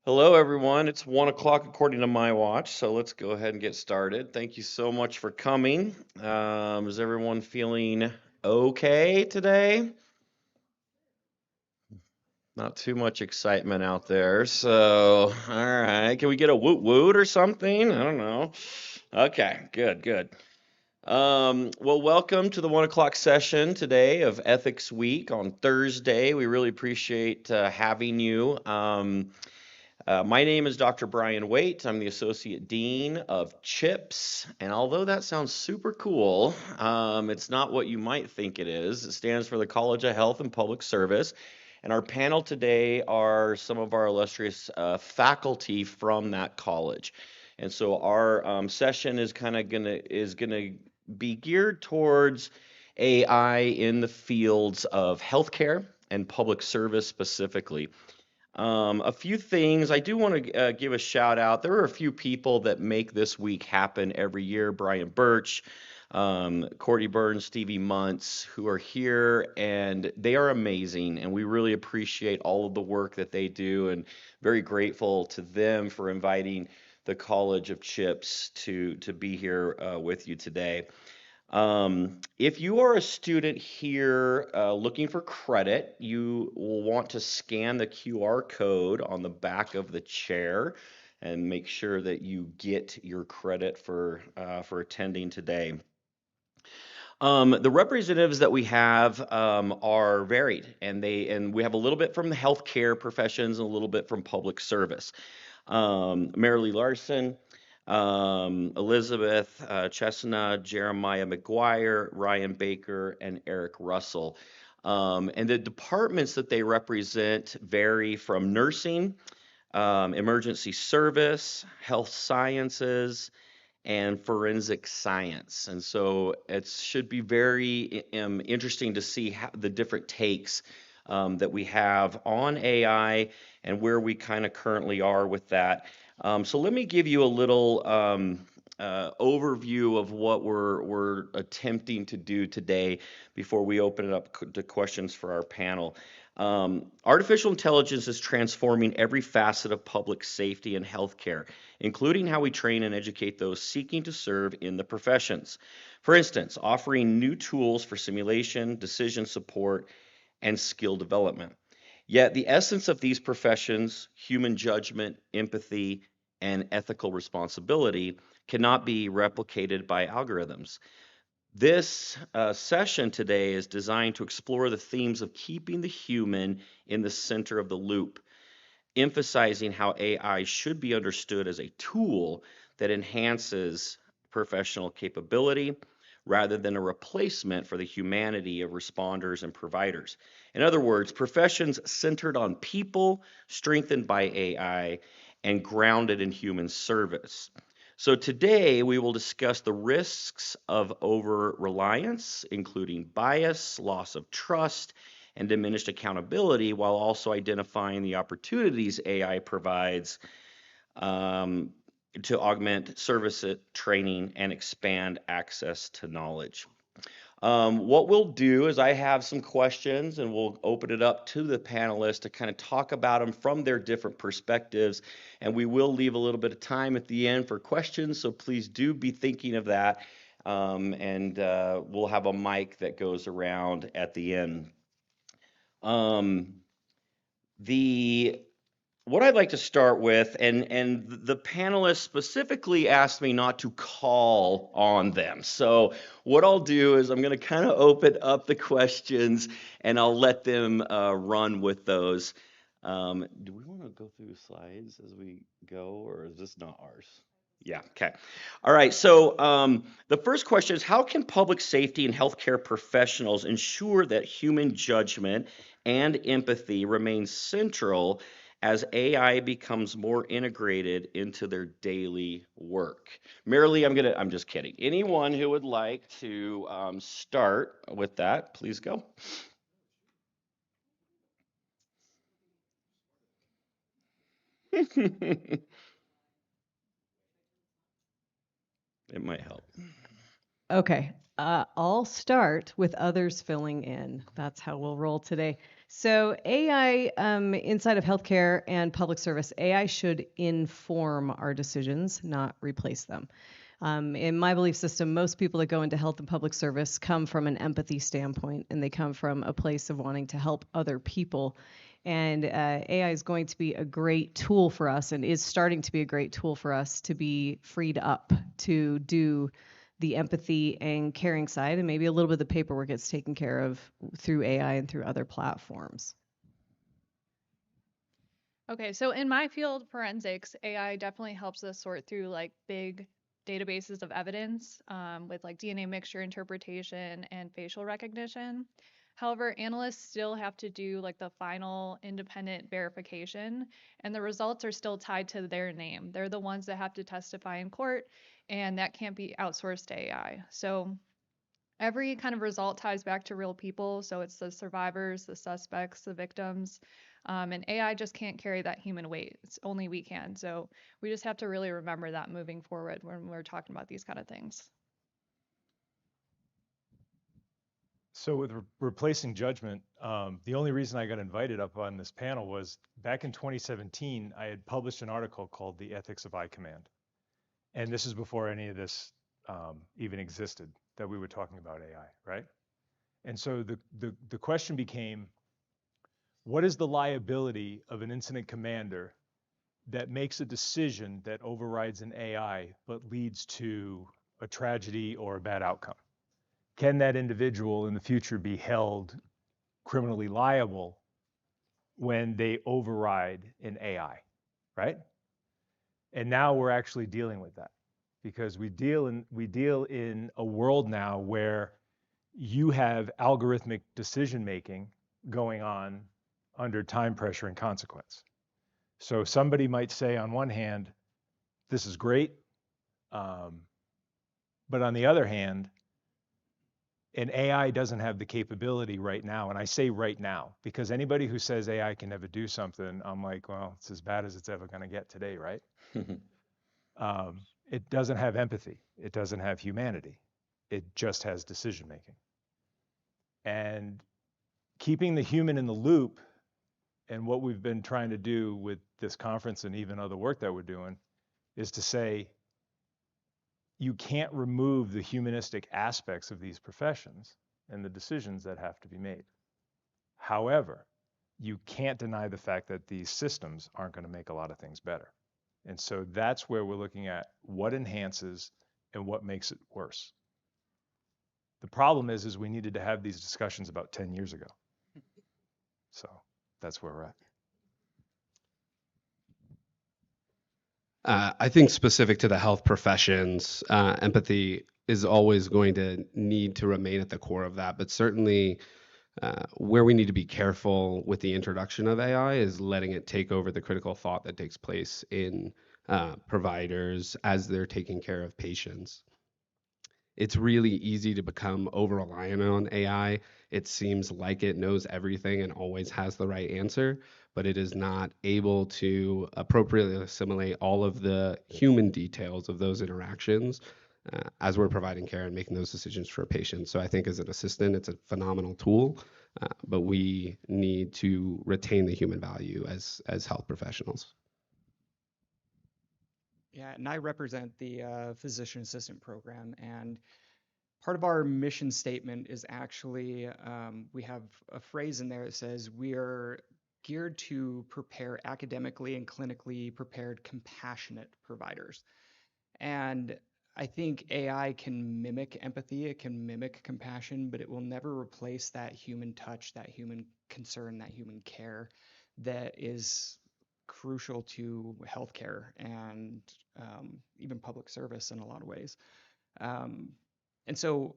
Hello, everyone. It's 1 o'clock according to my watch, so let's go ahead and get started. Thank you so much for coming. Is everyone feeling okay today? Not too much excitement out there. So, all right. Can we get a woot woot or something? I don't know. Okay, good, good. Well, welcome to the 1 o'clock session today of Ethics Week on Thursday. We really appreciate having you. My name is Dr. Brian Waite. I'm the Associate Dean of CHIPS. And although that sounds super cool, it's not what you might think it is. It stands for the College of Health and Public Service. And our panel today are some of our illustrious faculty from that college. And so our session is gonna be geared towards AI in the fields of healthcare and public service specifically. A few things I do want to give a shout out. There are a few people that make this week happen every year. Brian Birch, Courtney Burns, Stevie Muntz, who are here, and they are amazing. And we really appreciate all of the work that they do, and very grateful to them for inviting the College of Chips to be here with you today. If you are a student here looking for credit, you will want to scan the QR code on the back of the chair and make sure that you get your credit for attending today. The representatives that we have are varied, and we have a little bit from the healthcare professions and a little bit from public service. Marilee Larson, Elizabeth Chesna, Jeremiah McGuire, Ryan Baker, and Eric Russell. And the departments that they represent vary from nursing, emergency service, health sciences, and forensic science. And so it should be very interesting to see how the different takes that we have on AI and where we kind of currently are with that. So let me give you a little overview of what we're attempting to do today before we open it up to questions for our panel. Artificial intelligence is transforming every facet of public safety and healthcare, including how we train and educate those seeking to serve in the professions. For instance, offering new tools for simulation, decision support, and skill development. Yet the essence of these professions, human judgment, empathy, and ethical responsibility, cannot be replicated by algorithms. This session today is designed to explore the themes of keeping the human in the center of the loop, emphasizing how AI should be understood as a tool that enhances professional capability rather than a replacement for the humanity of responders and providers. In other words, professions centered on people, strengthened by AI, and grounded in human service. So today we will discuss the risks of over reliance, including bias, loss of trust, and diminished accountability, while also identifying the opportunities AI provides um, to augment service training and expand access to knowledge. What we'll do is I have some questions and we'll open it up to the panelists to kind of talk about them from their different perspectives. And we will leave a little bit of time at the end for questions, so please do be thinking of that. And we'll have a mic that goes around at the end. Um, the what I'd like to start with, and the panelists specifically asked me not to call on them. So what I'll do is I'm going to kind of open up the questions and I'll let them run with those. Do we want to go through slides as we go, or is this not ours? Yeah, okay. All right, so the first question is, how can public safety and healthcare professionals ensure that human judgment and empathy remain central as AI becomes more integrated into their daily work? Merely, I'm just kidding. Anyone who would like to start with that, please go. It might help. Okay. I'll start with others filling in. That's how we'll roll today. So AI inside of healthcare and public service, AI should inform our decisions, not replace them. In my belief system, most people that go into health and public service come from an empathy standpoint, and they come from a place of wanting to help other people. And AI is going to be a great tool for us, and is starting to be a great tool for us to be freed up to do the empathy and caring side, and maybe a little bit of the paperwork gets taken care of through AI and through other platforms. Okay, so in my field, forensics, AI definitely helps us sort through like big databases of evidence with like DNA mixture interpretation and facial recognition. However, analysts still have to do like the final independent verification, and the results are still tied to their name. They're the ones that have to testify in court, and that can't be outsourced to AI. So every kind of result ties back to real people. So it's the survivors, the suspects, the victims. And AI just can't carry that human weight. It's only we can. So we just have to really remember that moving forward when we're talking about these kind of things. So with replacing judgment, the only reason I got invited up on this panel was back in 2017, I had published an article called The Ethics of iCommand. And this is before any of this even existed, that we were talking about AI, right? And so the question became, what is the liability of an incident commander that makes a decision that overrides an AI but leads to a tragedy or a bad outcome? Can that individual in the future be held criminally liable when they override an AI, right? And now we're actually dealing with that because we deal in a world now where you have algorithmic decision making going on under time pressure and consequence. So somebody might say on one hand, this is great, but on the other hand, an AI doesn't have the capability right now. And I say right now, because anybody who says AI can never do something, I'm like, well, it's as bad as it's ever going to get today, right? It doesn't have empathy. It doesn't have humanity. It just has decision making. And keeping the human in the loop, and what we've been trying to do with this conference and even other work that we're doing, is to say, you can't remove the humanistic aspects of these professions and the decisions that have to be made. However, you can't deny the fact that these systems aren't going to make a lot of things better. And so that's where we're looking at what enhances and what makes it worse. The problem is we needed to have these discussions about 10 years ago. So that's where we're at. I think specific to the health professions, empathy is always going to need to remain at the core of that. But certainly, where we need to be careful with the introduction of AI is letting it take over the critical thought that takes place in providers as they're taking care of patients. It's really easy to become over reliant on AI. It seems like it knows everything and always has the right answer, but it is not able to appropriately assimilate all of the human details of those interactions as we're providing care and making those decisions for patients. So I think as an assistant, it's a phenomenal tool, but we need to retain the human value as health professionals. Yeah, and I represent the physician assistant program, and part of our mission statement is actually we have a phrase in there that says we are geared to prepare academically and clinically prepared compassionate providers. And I think AI can mimic empathy, it can mimic compassion, but it will never replace that human touch, that human concern, that human care that is crucial to healthcare and even public service in a lot of ways. Um, and so,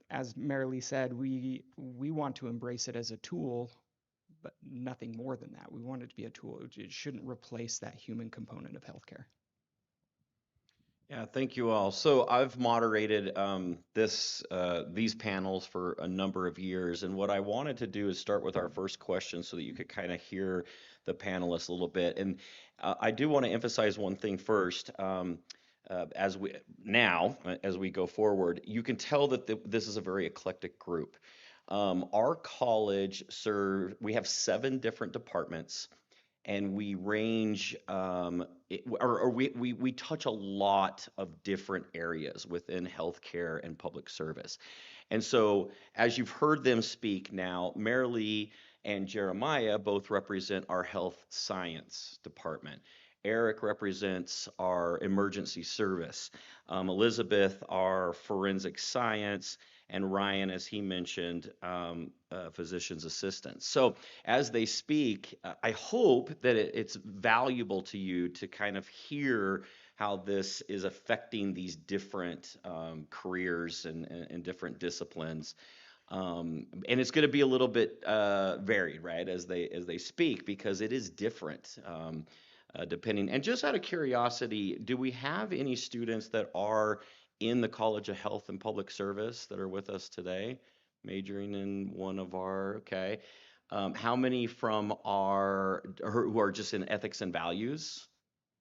as Marilee said, we want to embrace it as a tool, but nothing more than that. We want it to be a tool. It shouldn't replace that human component of healthcare. Yeah, thank you all. So I've moderated these panels for a number of years, and what I wanted to do is start with our first question so that you could kind of hear the panelists a little bit. And I do want to emphasize one thing first. As we go forward, you can tell that this is a very eclectic group. Our college we have 7 different departments, and we range, or we touch a lot of different areas within healthcare and public service. And so, as you've heard them speak now, Marilee and Jeremiah both represent our health science department. Eric represents our emergency service. Elizabeth, our forensic science, and Ryan, as he mentioned, physician's assistant. So, as they speak, I hope that it's valuable to you to kind of hear how this is affecting these different careers and different disciplines. And it's going to be a little bit varied, right, as they speak, because it is different depending. And just out of curiosity, do we have any students that are in the College of Health and Public Service that are with us today, majoring in one of our, okay? How many from who are just in ethics and values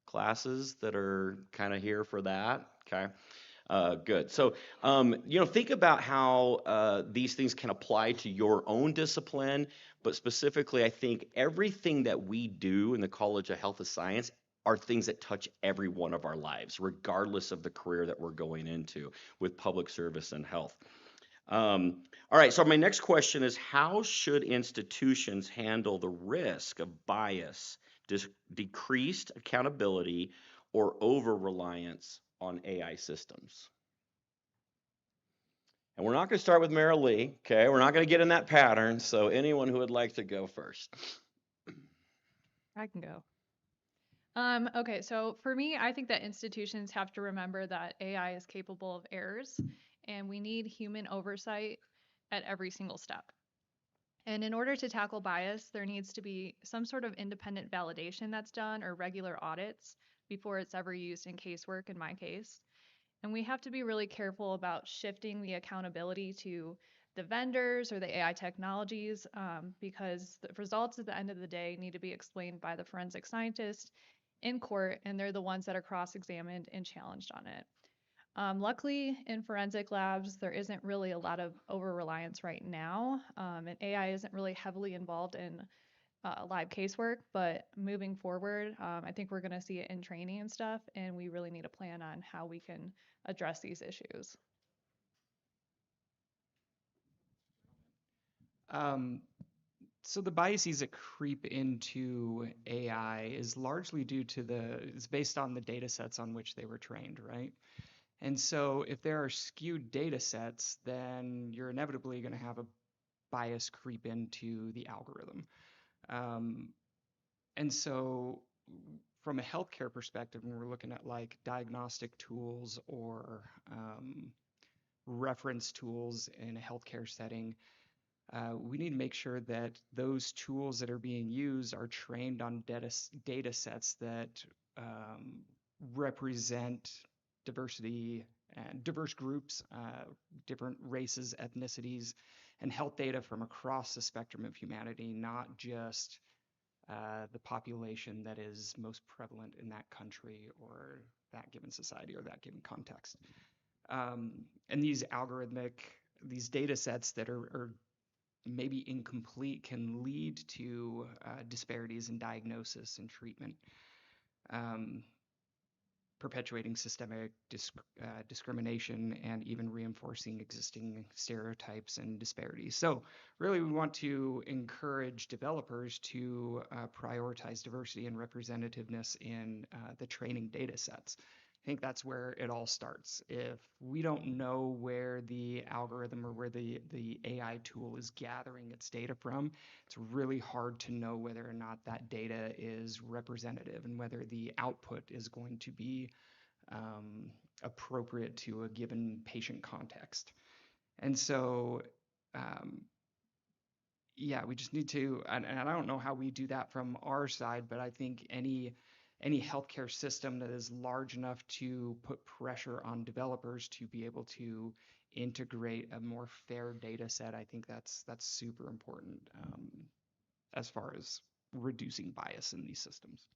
classes that are kind of here for that? Okay. Good. So, think about how these things can apply to your own discipline, but specifically, I think everything that we do in the College of Health and Science are things that touch every one of our lives, regardless of the career that we're going into with public service and health. All right, so my next question is, how should institutions handle the risk of bias, decreased accountability, or over-reliance on AI systems? And we're not going to start with Marilee, okay? We're not going to get in that pattern, so anyone who would like to go first. I can go. Okay, so for me, I think that institutions have to remember that AI is capable of errors, and we need human oversight at every single step. And in order to tackle bias, there needs to be some sort of independent validation that's done or regular audits before it's ever used in casework, in my case. And we have to be really careful about shifting the accountability to the vendors or the AI technologies because the results at the end of the day need to be explained by the forensic scientist in court, and they're the ones that are cross-examined and challenged on it. Luckily, in forensic labs, there isn't really a lot of over-reliance right now, and AI isn't really heavily involved in live casework, but moving forward, I think we're going to see it in training and stuff, and we really need a plan on how we can address these issues. So the biases that creep into AI is largely due to it's based on the data sets on which they were trained, right? And so if there are skewed data sets, then you're inevitably going to have a bias creep into the algorithm. And so from a healthcare perspective, when we're looking at like diagnostic tools or reference tools in a healthcare setting, we need to make sure that those tools that are being used are trained on data sets that represent diversity and diverse groups, different races, ethnicities, and health data from across the spectrum of humanity, not just the population that is most prevalent in that country or that given society or that given context. And these data sets that are maybe incomplete can lead to disparities in diagnosis and treatment, perpetuating systemic discrimination and even reinforcing existing stereotypes and disparities. So really we want to encourage developers to prioritize diversity and representativeness in the training data sets. I think that's where it all starts. If we don't know where the algorithm or where the AI tool is gathering its data from, it's really hard to know whether or not that data is representative and whether the output is going to be appropriate to a given patient context. And so, yeah, we just need to, and I don't know how we do that from our side, but I think any healthcare system that is large enough to put pressure on developers to be able to integrate a more fair data set, I think that's super important as far as reducing bias in these systems.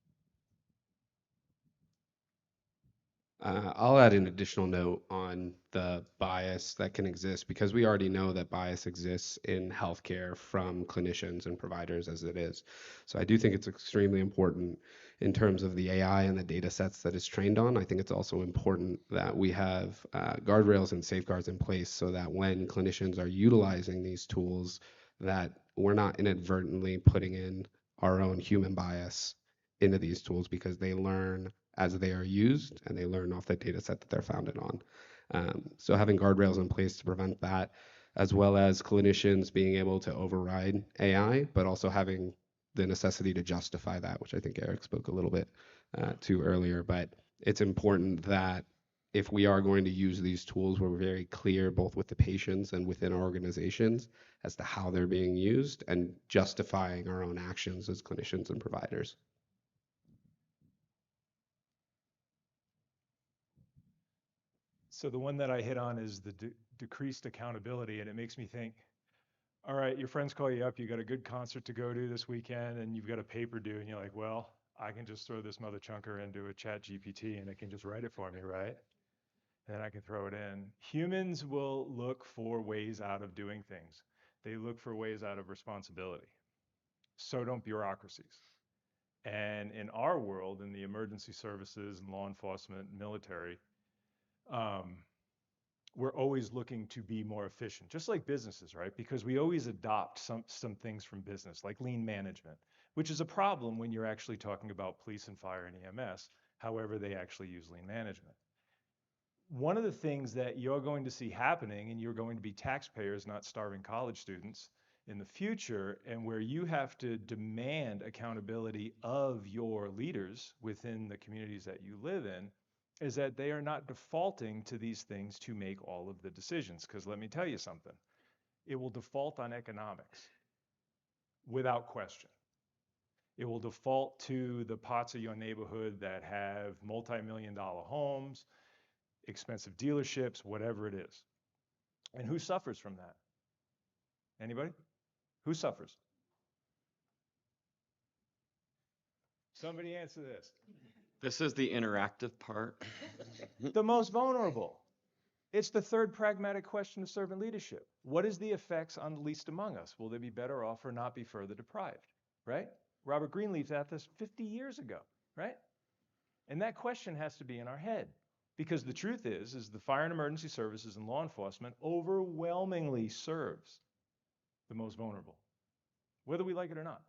I'll add an additional note on the bias that can exist because we already know that bias exists in healthcare from clinicians and providers as it is. So I do think it's extremely important in terms of the AI and the data sets that it's trained on. I think it's also important that we have guardrails and safeguards in place so that when clinicians are utilizing these tools, that we're not inadvertently putting in our own human bias into these tools because they learn as they are used and they learn off the data set that they're founded on. So having guardrails in place to prevent that, as well as clinicians being able to override AI, but also having the necessity to justify that, which I think Eric spoke a little bit to earlier. But it's important that if we are going to use these tools, we're very clear both with the patients and within our organizations as to how they're being used and justifying our own actions as clinicians and providers. So the one that I hit on is the decreased accountability, and it makes me think, all right, your friends call you up, you got a good concert to go to this weekend, and you've got a paper due, and you're like, well, I can just throw this mother chunker into a chat GPT and it can just write it for me, right? And then I can throw it in. Humans will look for ways out of doing things. They look for ways out of responsibility. So don't bureaucracies. And in our world, in the emergency services and law enforcement, military, we're always looking to be more efficient, just like businesses, right? Because we always adopt some things from business, like lean management, which is a problem when you're actually talking about police and fire and EMS, however they actually use lean management. One of the things that you're going to see happening, and you're going to be taxpayers, not starving college students in the future, and where you have to demand accountability of your leaders within the communities that you live in, is that they are not defaulting to these things to make all of the decisions. Because let me tell you something, it will default on economics without question. It will default to the parts of your neighborhood that have multi-million-dollar homes, expensive dealerships, whatever it is. And who suffers from that? Anybody? Who suffers? Somebody answer this. This is the interactive part. The most vulnerable. It's the third pragmatic question of servant leadership. What is the effects on the least among us? Will they be better off or not be further deprived? Right? Robert Greenleaf asked this 50 years ago, right? And that question has to be in our head. Because the truth is the fire and emergency services and law enforcement overwhelmingly serves the most vulnerable, whether we like it or not.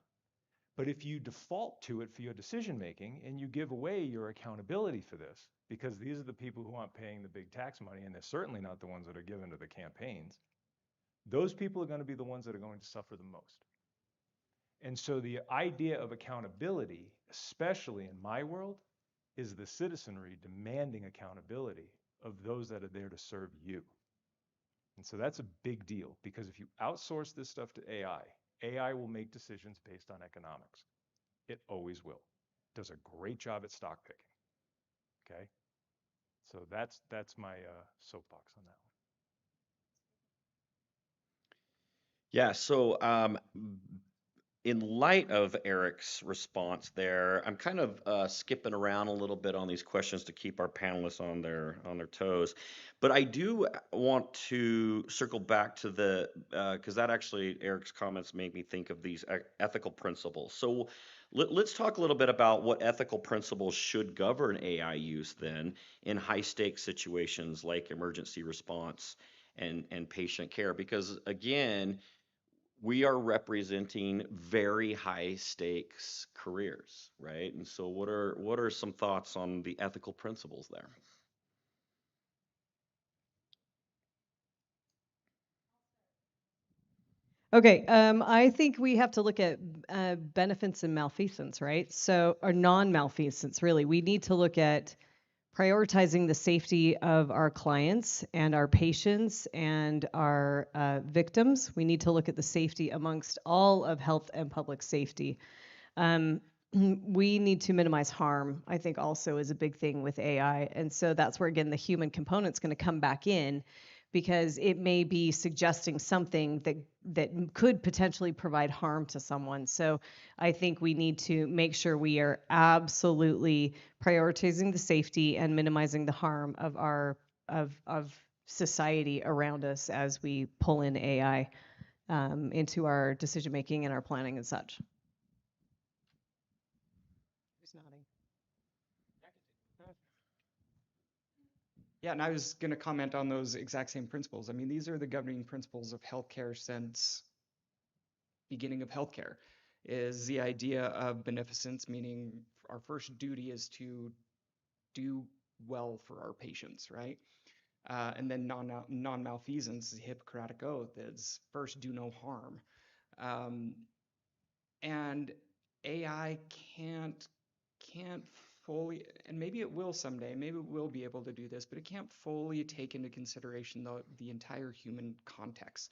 But if you default to it for your decision making and you give away your accountability for this, because these are the people who aren't paying the big tax money, and they're certainly not the ones that are given to the campaigns, those people are going to be the ones that are going to suffer the most. And so the idea of accountability, especially in my world, is the citizenry demanding accountability of those that are there to serve you. And so that's a big deal, because if you outsource this stuff to AI, AI will make decisions based on economics. It always will. Does a great job at stock picking. Okay? So that's my soapbox on that one. Yeah, so in light of Eric's response there, I'm kind of skipping around a little bit on these questions to keep our panelists on their toes. But I do want to circle back to the because that actually Eric's comments made me think of these ethical principles. So let's talk a little bit about what ethical principles should govern AI use then in high stakes situations like emergency response and patient care. Because again, we are representing very high stakes careers, right? And so what are some thoughts on the ethical principles there? Okay, I think we have to look at benefits and malfeasance, right? So, or non-malfeasance, really. We need to look at prioritizing the safety of our clients and our patients and our victims. We need to look at the safety amongst all of health and public safety. We need to minimize harm, I think also is a big thing with AI. And so that's where, again, the human component's going to come back in. because it may be suggesting something that could potentially provide harm to someone. So I think we need to make sure we are absolutely prioritizing the safety and minimizing the harm of our of society around us as we pull in AI into our decision making and our planning and such. Who's nodding? Yeah, and I was going to comment on those exact same principles. I mean, these are the governing principles of healthcare since beginning of healthcare, is the idea of beneficence, meaning our first duty is to do well for our patients, right? And then non-malfeasance, the Hippocratic Oath, is first do no harm. Um, and AI can't fully, and maybe it will someday, maybe it will be able to do this, but it can't fully take into consideration the entire human context.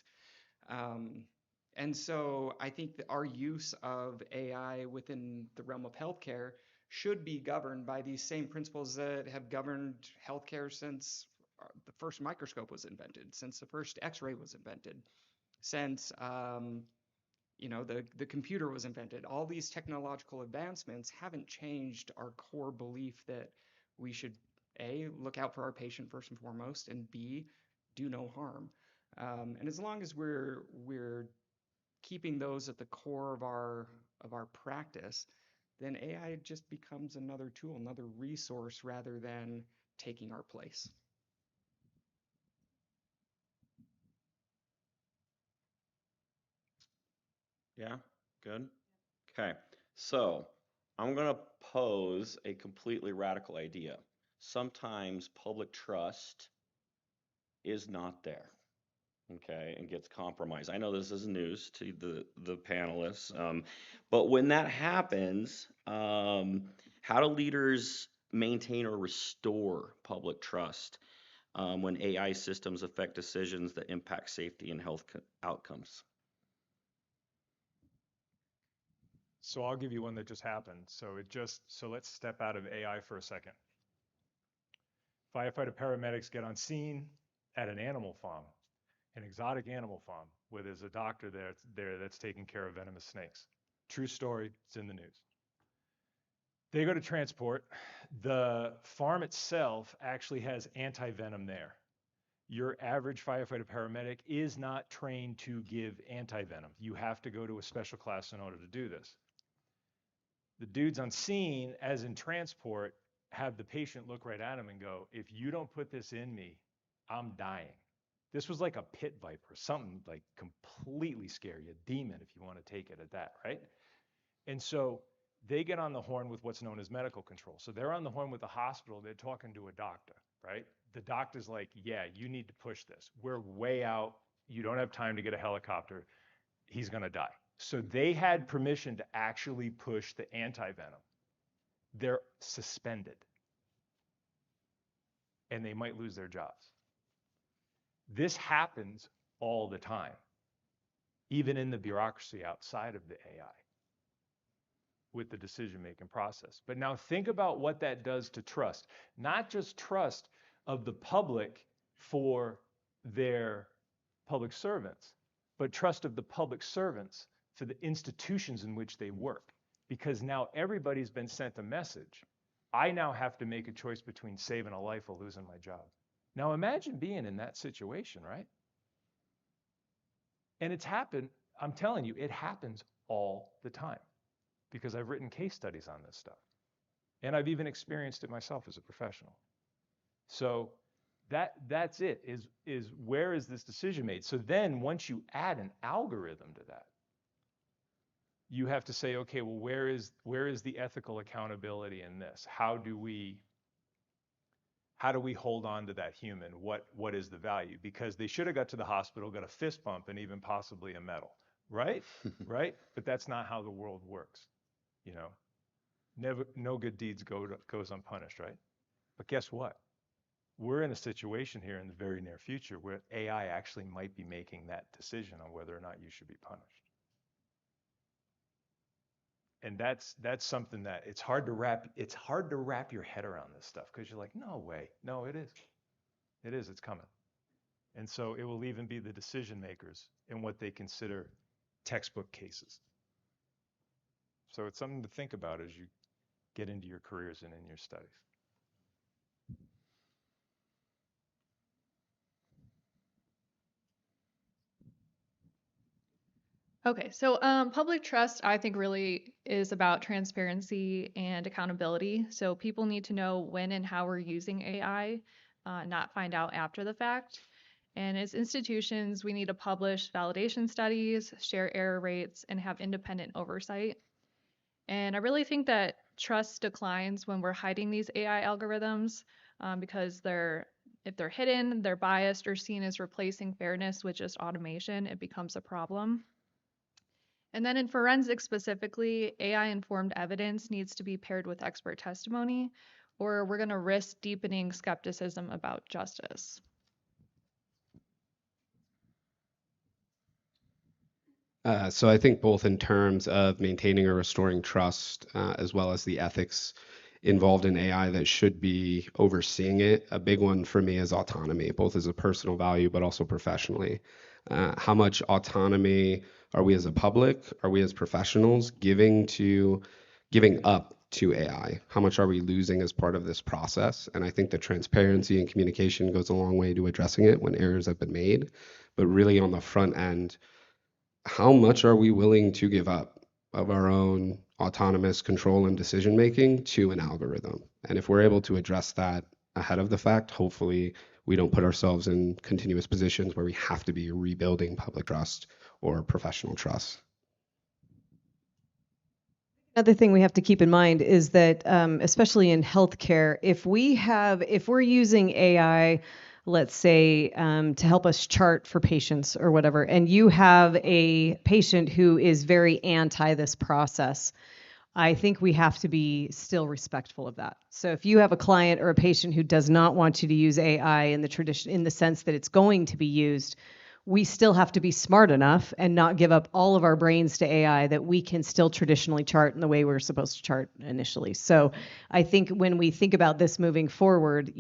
And so I think that our use of AI within the realm of healthcare should be governed by these same principles that have governed healthcare since the first microscope was invented, since the first X-ray was invented, since the computer was invented. All these technological advancements haven't changed our core belief that we should A, look out for our patient first and foremost, and B, do no harm. And as long as we're keeping those at the core of our practice, then AI just becomes another tool, another resource rather than taking our place. Yeah, good. Okay, so I'm going to pose a completely radical idea. Sometimes public trust is not there, okay, and gets compromised. I know this is news to the panelists, but when that happens, how do leaders maintain or restore public trust when AI systems affect decisions that impact safety and health outcomes? So I'll give you one that just happened. So let's step out of AI for a second. Firefighter paramedics get on scene at an animal farm, an exotic animal farm, where there's a doctor there that's taking care of venomous snakes. True story, it's in the news. They go to transport. The farm itself actually has anti-venom there. Your average firefighter paramedic is not trained to give anti-venom. You have to go to a special class in order to do this. The dudes on scene, as in transport, have the patient look right at him and go, if you don't put this in me, I'm dying. This was like a pit viper, something like completely scary, a demon if you want to take it at that, right? And so they get on the horn with what's known as medical control. So they're on the horn with the hospital, they're talking to a doctor, right? The doctor's like, yeah, you need to push this. We're way out. You don't have time to get a helicopter. He's going to die. So they had permission to actually push the anti-venom. They're suspended. And they might lose their jobs. This happens all the time, even in the bureaucracy outside of the AI with the decision-making process. But now think about what that does to trust, not just trust of the public for their public servants, but trust of the public servants for the institutions in which they work. Because now everybody's been sent a message. I now have to make a choice between saving a life or losing my job. Now imagine being in that situation, right? And it's happened, I'm telling you, it happens all the time because I've written case studies on this stuff. And I've even experienced it myself as a professional. So that's it, is where is this decision made? So then once you add an algorithm to that, you have to say, okay, well, where is the ethical accountability in this? How do we hold on to that human? What is the value? Because they should have got to the hospital, got a fist bump, and even possibly a medal, right? Right? But that's not how the world works. You know, no good deeds goes unpunished, right? But guess what? We're in a situation here in the very near future where AI actually might be making that decision on whether or not you should be punished. And that's something that it's hard to wrap your head around this stuff because you're like, no way. No, it is. It's coming. And so it will even be the decision makers in what they consider textbook cases. So it's something to think about as you get into your careers and in your studies. Okay, so public trust, I think, really is about transparency and accountability. So people need to know when and how we're using AI, not find out after the fact. And as institutions, we need to publish validation studies, share error rates, and have independent oversight. And I really think that trust declines when we're hiding these AI algorithms because if they're hidden, they're biased or seen as replacing fairness with just automation, it becomes a problem. And then in forensics specifically, AI-informed evidence needs to be paired with expert testimony, or we're going to risk deepening skepticism about justice. So I think both in terms of maintaining or restoring trust, as well as the ethics involved in AI that should be overseeing it. A big one for me is autonomy, both as a personal value, but also professionally. How much autonomy are we as a public, are we as professionals giving up to AI? How much are we losing as part of this process? And I think the transparency and communication goes a long way to addressing it when errors have been made. But really on the front end, how much are we willing to give up of our own autonomous control and decision making to an algorithm? And if we're able to address that ahead of the fact, hopefully we don't put ourselves in continuous positions where we have to be rebuilding public trust or professional trust. Another thing we have to keep in mind is that, especially in healthcare, if we're using AI, let's say, to help us chart for patients or whatever, and you have a patient who is very anti this process, I think we have to be still respectful of that. So if you have a client or a patient who does not want you to use AI in the sense that it's going to be used, we still have to be smart enough and not give up all of our brains to AI that we can still traditionally chart in the way we were supposed to chart initially. So I think when we think about this moving forward,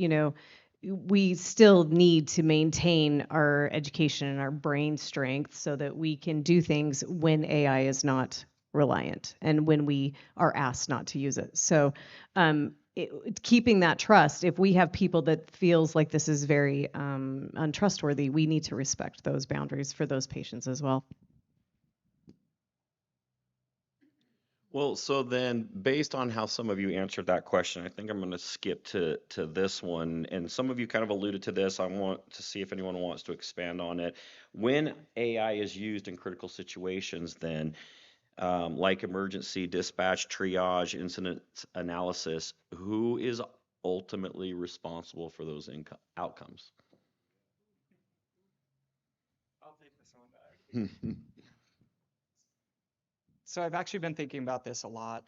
we still need to maintain our education and our brain strength so that we can do things when AI is not reliant and when we are asked not to use it. So keeping that trust, if we have people that feels like this is very untrustworthy, we need to respect those boundaries for those patients as well. Well, so then, based on how some of you answered that question, I think I'm going to skip to this one. And some of you kind of alluded to this. I want to see if anyone wants to expand on it. When AI is used in critical situations, then like emergency dispatch, triage, incident analysis, who is ultimately responsible for those outcomes? I'll take this one back. So I've actually been thinking about this a lot.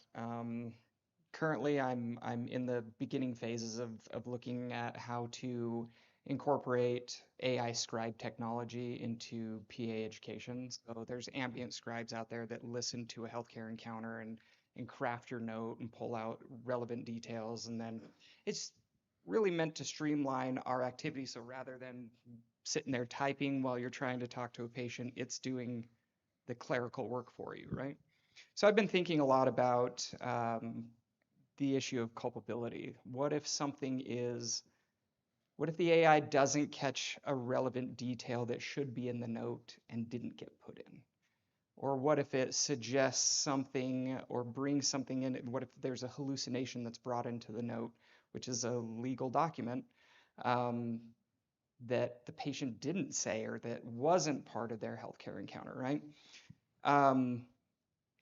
Currently, I'm in the beginning phases of looking at how to incorporate AI scribe technology into PA education. So there's ambient scribes out there that listen to a healthcare encounter and craft your note and pull out relevant details. And then it's really meant to streamline our activity. So rather than sitting there typing while you're trying to talk to a patient, it's doing the clerical work for you, right? So I've been thinking a lot about the issue of culpability. What if the AI doesn't catch a relevant detail that should be in the note and didn't get put in? Or what if it suggests something or brings something in? What if there's a hallucination that's brought into the note, which is a legal document, that the patient didn't say or that wasn't part of their healthcare encounter, right?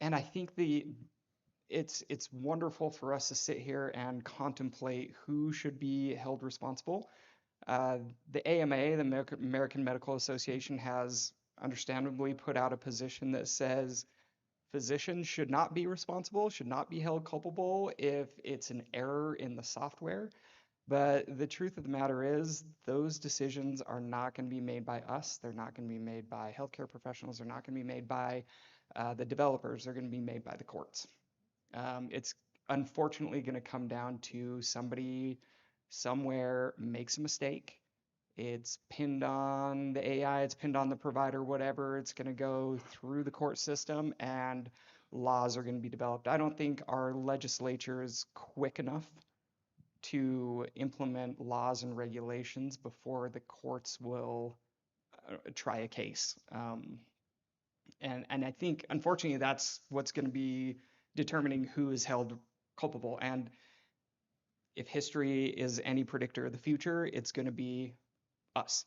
And I think it's wonderful for us to sit here and contemplate who should be held responsible. The AMA, the American Medical Association, has understandably put out a position that says physicians should not be responsible, should not be held culpable if it's an error in the software. But the truth of the matter is, those decisions are not going to be made by us. They're not going to be made by healthcare professionals. They're not going to be made by the developers. They're going to be made by the courts. It's unfortunately going to come down to somebody somewhere makes a mistake. It's pinned on the AI, it's pinned on the provider, whatever. It's going to go through the court system and laws are going to be developed. I don't think our legislature is quick enough to implement laws and regulations before the courts will try a case. And I think, unfortunately, that's what's going to be determining who is held culpable. And if history is any predictor of the future, it's going to be us.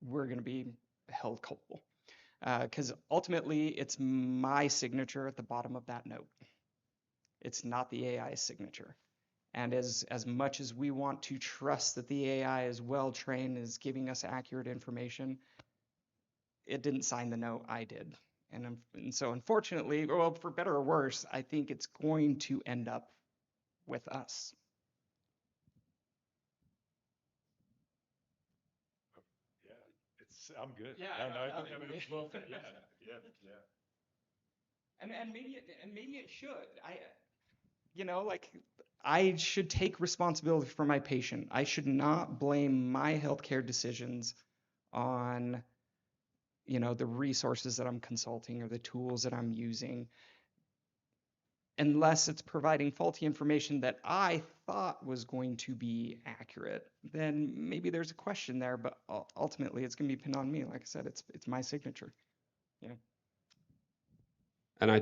We're going to be held culpable. Because ultimately, it's my signature at the bottom of that note. It's not the AI's signature. And as much as we want to trust that the AI is well trained, is giving us accurate information, it didn't sign the note, I did. And so unfortunately, well, for better or worse, I think it's going to end up with us. Yeah, I'm good. Yeah, No, no, no, I mean, it's well said. Yeah. And maybe it should. Like I should take responsibility for my patient. I should not blame my healthcare decisions on, the resources that I'm consulting or the tools that I'm using, unless it's providing faulty information that I thought was going to be accurate. Then maybe there's a question there, but ultimately it's going to be pinned on me. Like I said, it's my signature. Yeah. And I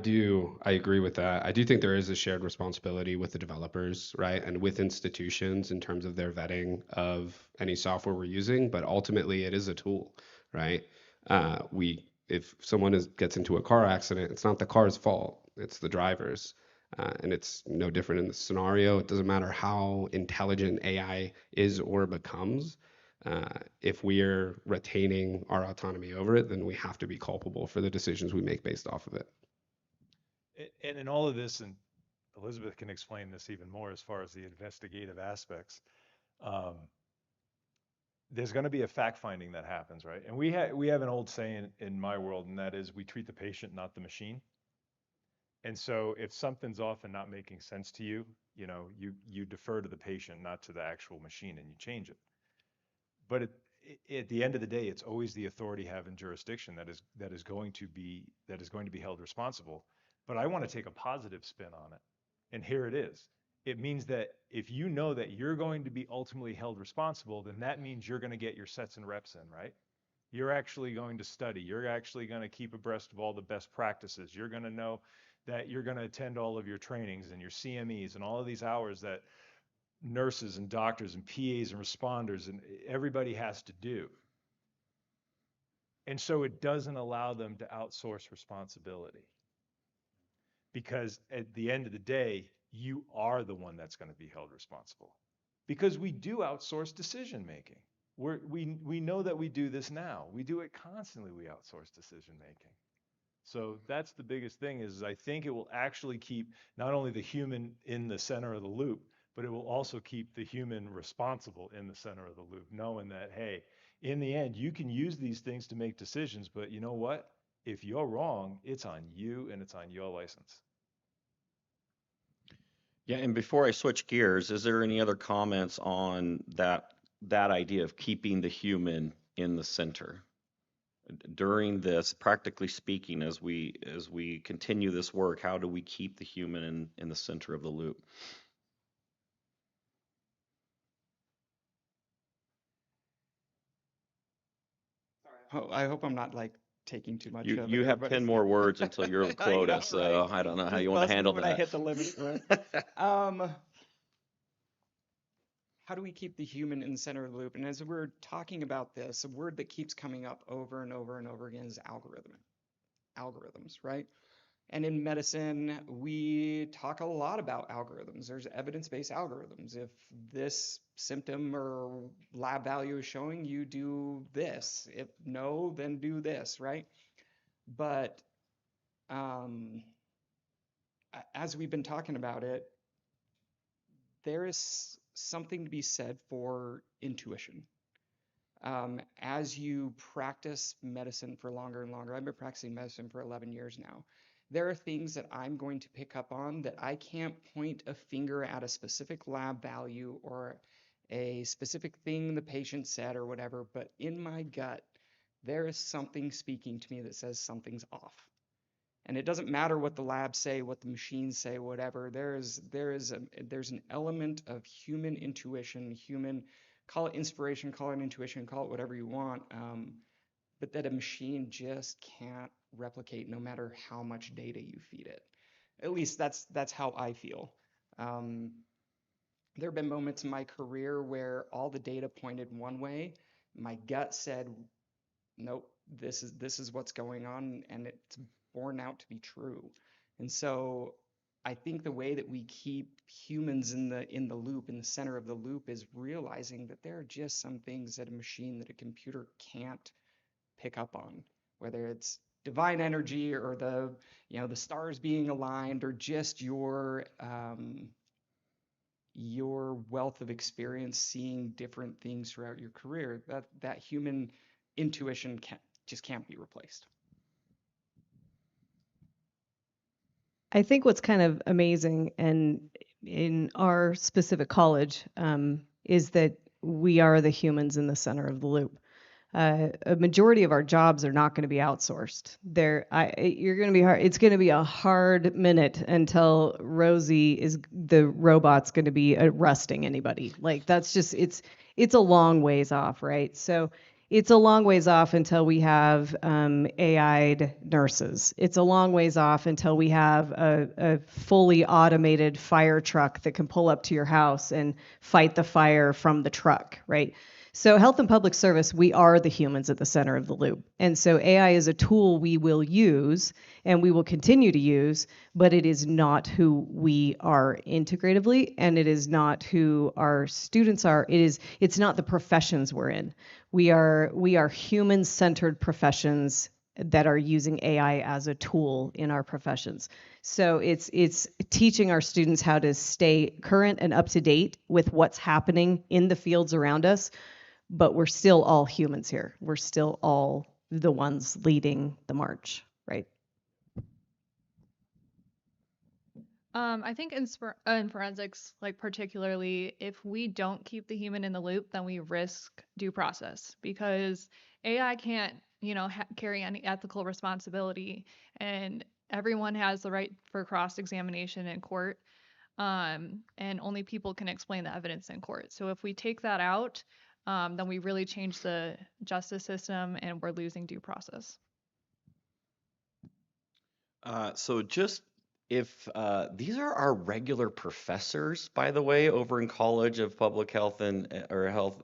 agree with that. I do think there is a shared responsibility with the developers, right? And with institutions in terms of their vetting of any software we're using, but ultimately it is a tool, right? If someone gets into a car accident, it's not the car's fault, it's the driver's. And it's no different in the scenario. It doesn't matter how intelligent AI is or becomes. If we're retaining our autonomy over it, then we have to be culpable for the decisions we make based off of it. And in all of this, and Elizabeth can explain this even more as far as the investigative aspects, um, there's going to be a fact finding that happens, right? And we have an old saying in my world, and that is we treat the patient, not the machine. And so if something's off and not making sense to you, you defer to the patient, not to the actual machine, and you change it. But at the end of the day, it's always the authority having jurisdiction that is going to be held responsible. But I want to take a positive spin on it. And here it is. It means that if you know that you're going to be ultimately held responsible, then that means you're going to get your sets and reps in, right? You're actually going to study. You're actually going to keep abreast of all the best practices. You're going to know that you're going to attend all of your trainings and your CMEs and all of these hours that nurses and doctors and PAs and responders and everybody has to do. And so it doesn't allow them to outsource responsibility. Because at the end of the day, you are the one that's going to be held responsible. Because we do outsource decision making. We know that we do this now. We do it constantly. We outsource decision making. So that's the biggest thing is I think it will actually keep not only the human in the center of the loop, but it will also keep the human responsible in the center of the loop, knowing that, hey, in the end, you can use these things to make decisions, but you know what? If you're wrong, it's on you and it's on your license. Yeah, and before I switch gears, is there any other comments on that idea of keeping the human in the center? During this, practically speaking, as we continue this work, how do we keep the human in the center of the loop? I hope I'm not like taking too much You of it you here, have but 10 more words until your I quota, know, so right? I don't know how Just you want to bust me handle when I that. hit the limit, right? How do we keep the human in the center of the loop? And as we're talking about this, a word that keeps coming up over and over and over again is algorithms, right? And in medicine, we talk a lot about algorithms. There's evidence-based algorithms. If this symptom or lab value is showing you do this, if no, then do this, right? But as we've been talking about it, there is something to be said for intuition. As you practice medicine for longer and longer, I've been practicing medicine for 11 years now. There are things that I'm going to pick up on that I can't point a finger at a specific lab value or a specific thing the patient said or whatever, but in my gut, there is something speaking to me that says something's off. And it doesn't matter what the labs say, what the machines say, whatever. There's an element of human intuition, human, call it inspiration, call it intuition, call it whatever you want, but that a machine just can't replicate no matter how much data you feed it. At least that's how I feel. There have been moments in my career where all the data pointed one way. My gut said, nope, this is what's going on, and it's borne out to be true. And so I think the way that we keep humans in the loop, in the center of the loop, is realizing that there are just some things that a machine, that a computer can't pick up on, whether it's divine energy or the stars being aligned, or just your wealth of experience seeing different things throughout your career. That human intuition can't be replaced. I think what's kind of amazing, and in our specific college, is that we are the humans in the center of the loop. A majority of our jobs are not going to be outsourced. You're going to be hard. It's going to be a hard minute until the robot's going to be arresting anybody. Like that's just it's a long ways off, right? So it's a long ways off until we have AI'd nurses. It's a long ways off until we have a fully automated fire truck that can pull up to your house and fight the fire from the truck, right? So health and public service, we are the humans at the center of the loop. And so AI is a tool we will use and we will continue to use, but it is not who we are integratively, and it is not who our students are. It's not the professions we're in. We are human-centered professions that are using AI as a tool in our professions. So it's teaching our students how to stay current and up to date with what's happening in the fields around us, but we're still all humans here. We're still all the ones leading the march, right? I think in forensics, like particularly, if we don't keep the human in the loop, then we risk due process, because AI can't, carry any ethical responsibility, and everyone has the right for cross-examination in court, and only people can explain the evidence in court. So if we take that out, then we really change the justice system, and we're losing due process. So just if these are our regular professors, by the way, over in College of Public Health and or Health,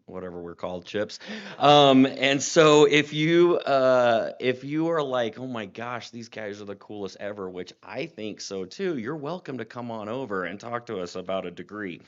whatever we're called, CHIPS. And so if you are like, oh my gosh, these guys are the coolest ever, which I think so too, you're welcome to come on over and talk to us about a degree.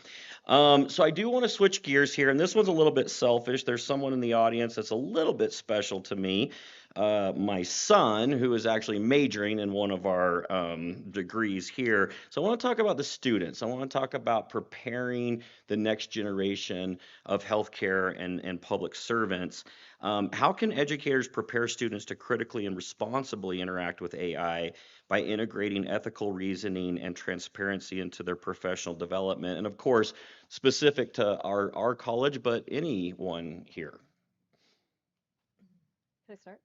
So I do want to switch gears here, and this one's a little bit selfish. There's someone in the audience that's a little bit special to me. My son, who is actually majoring in one of our degrees here. So I want to talk about the students. I want to talk about preparing the next generation of healthcare and public servants. How can educators prepare students to critically and responsibly interact with AI by integrating ethical reasoning and transparency into their professional development? And of course, specific to our college, but anyone here. Can I start?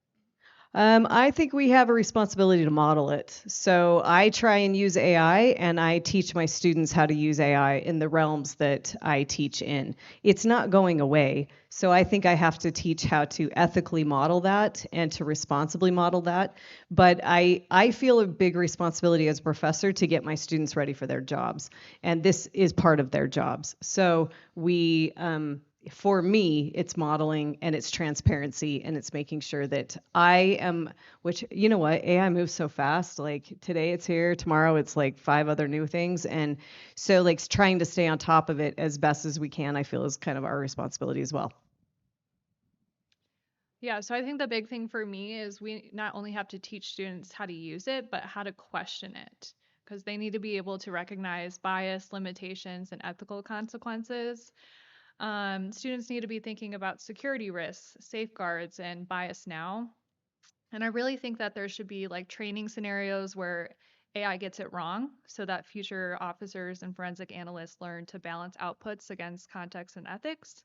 I think we have a responsibility to model it. So I try and use AI, and I teach my students how to use AI in the realms that I teach in. It's not going away. So I think I have to teach how to ethically model that and to responsibly model that. But I feel a big responsibility as a professor to get my students ready for their jobs. And this is part of their jobs. So for me, it's modeling and it's transparency and it's making sure that I am, which, you know what, AI moves so fast. Like today it's here, tomorrow it's like 5 other new things. And so like trying to stay on top of it as best as we can, I feel is kind of our responsibility as well. Yeah, so I think the big thing for me is we not only have to teach students how to use it, but how to question it, because they need to be able to recognize bias, limitations, and ethical consequences. Students need to be thinking about security risks, safeguards, and bias now. And I really think that there should be like training scenarios where AI gets it wrong so that future officers and forensic analysts learn to balance outputs against context and ethics.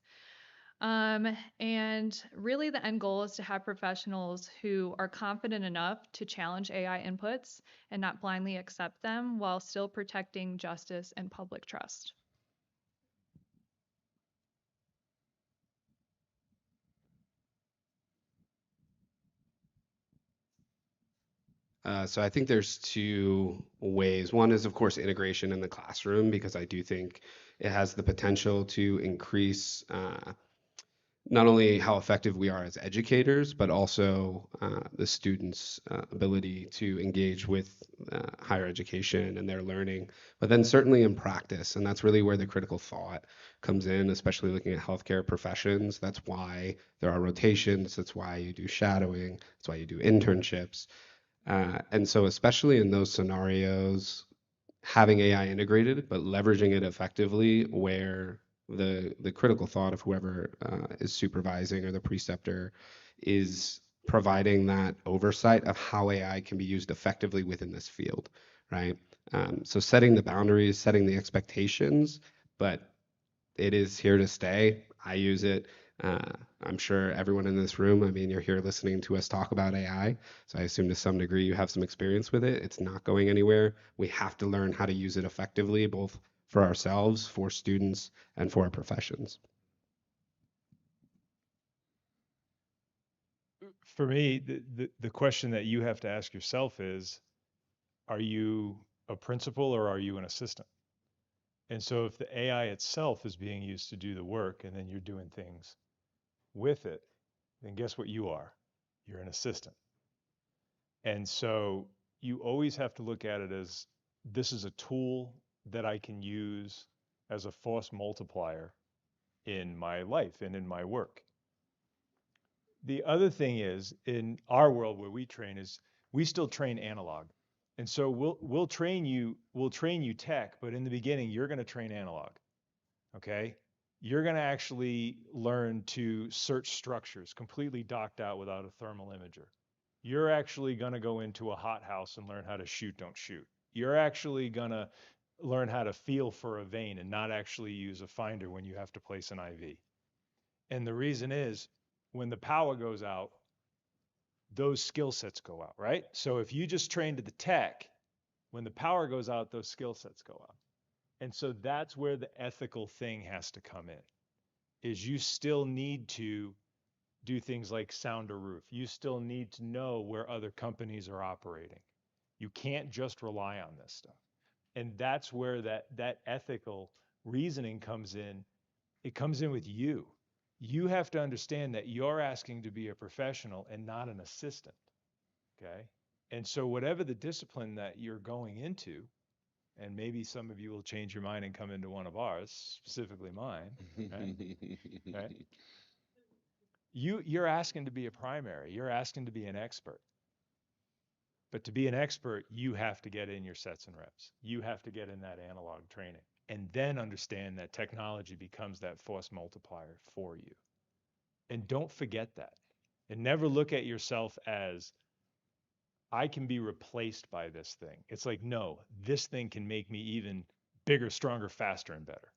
And really, the end goal is to have professionals who are confident enough to challenge AI inputs and not blindly accept them while still protecting justice and public trust. So I think there's two ways. One is, of course, integration in the classroom, because I do think it has the potential to increase not only how effective we are as educators, but also the students' ability to engage with higher education and their learning, but then certainly in practice. And that's really where the critical thought comes in, especially looking at healthcare professions. That's why there are rotations. That's why you do shadowing. That's why you do internships. And so, especially in those scenarios, having AI integrated, but leveraging it effectively, where the critical thought of whoever is supervising or the preceptor is providing that oversight of how AI can be used effectively within this field, right? So setting the boundaries, setting the expectations, but it is here to stay. I use it. I'm sure everyone in this room, I mean, you're here listening to us talk about AI. So I assume to some degree you have some experience with it. It's not going anywhere. We have to learn how to use it effectively, both for ourselves, for students, and for our professions. For me, the question that you have to ask yourself is, are you a principal or are you an assistant? And so if the AI itself is being used to do the work and then you're doing things with it, then guess what you are? You're an assistant. And so you always have to look at it as, this is a tool that I can use as a force multiplier in my life and in my work. The other thing is, in our world where we train, is we still train analog. And so we'll train you tech, but in the beginning you're going to train analog. Okay? You're going to actually learn to search structures completely docked out without a thermal imager. You're actually going to go into a hothouse and learn how to shoot, don't shoot. You're actually going to learn how to feel for a vein and not actually use a finder when you have to place an IV. And the reason is, when the power goes out, those skill sets go out, right? So if you just train to the tech, when the power goes out, those skill sets go out. And so that's where the ethical thing has to come in, is you still need to do things like sound a roof. You still need to know where other companies are operating. You can't just rely on this stuff. And that's where that ethical reasoning comes in. It comes in with you. You have to understand that you're asking to be a professional and not an assistant. Okay? And so whatever the discipline that you're going into, and maybe some of you will change your mind and come into one of ours, specifically mine, right? You're asking to be a primary. You're asking to be an expert. But to be an expert, you have to get in your sets and reps. You have to get in that analog training and then understand that technology becomes that force multiplier for you. And don't forget that. And never look at yourself as, I can be replaced by this thing. It's like, no, this thing can make me even bigger, stronger, faster, and better.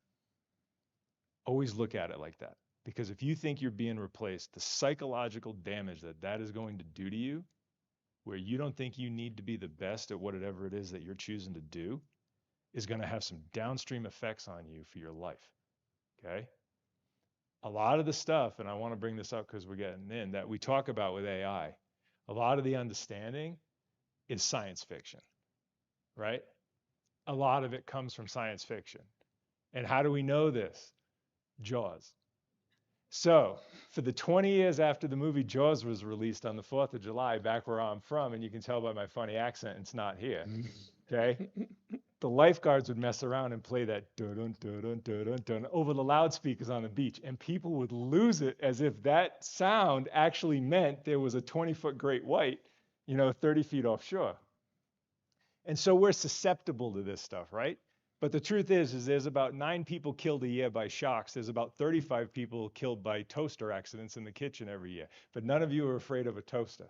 Always look at it like that. Because if you think you're being replaced, the psychological damage that that is going to do to you, where you don't think you need to be the best at whatever it is that you're choosing to do, is going to have some downstream effects on you for your life. Okay? A lot of the stuff, and I want to bring this up because we're getting in, that we talk about with AI, a lot of the understanding is science fiction, right? A lot of it comes from science fiction. And how do we know this? Jaws. So, for the 20 years after the movie Jaws was released on the 4th of July, back where I'm from, and you can tell by my funny accent, it's not here, okay? The lifeguards would mess around and play that dun dun dun dun dun dun over the loudspeakers on the beach, and people would lose it as if that sound actually meant there was a 20-foot great white, 30 feet offshore. And so we're susceptible to this stuff, right? But the truth is there's about 9 people killed a year by sharks. There's about 35 people killed by toaster accidents in the kitchen every year. But none of you are afraid of a toaster,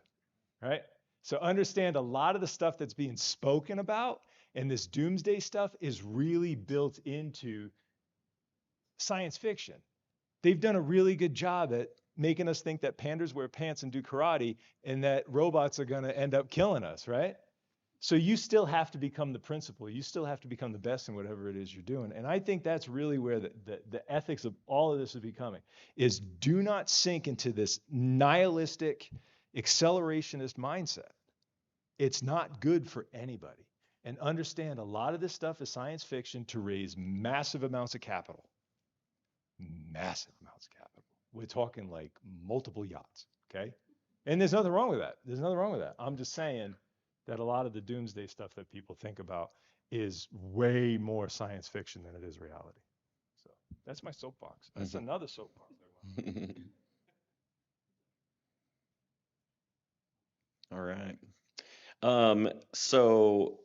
right? So understand a lot of the stuff that's being spoken about and this doomsday stuff is really built into science fiction. They've done a really good job at making us think that pandas wear pants and do karate and that robots are going to end up killing us, right? So you still have to become the principal. You still have to become the best in whatever it is you're doing. And I think that's really where the ethics of all of this is becoming is do not sink into this nihilistic accelerationist mindset. It's not good for anybody. And understand a lot of this stuff is science fiction to raise massive amounts of capital. Massive amounts of capital. We're talking like multiple yachts, okay? And there's nothing wrong with that. There's nothing wrong with that. I'm just saying that a lot of the doomsday stuff that people think about is way more science fiction than it is reality. So that's my soapbox. That's another soapbox. All right. So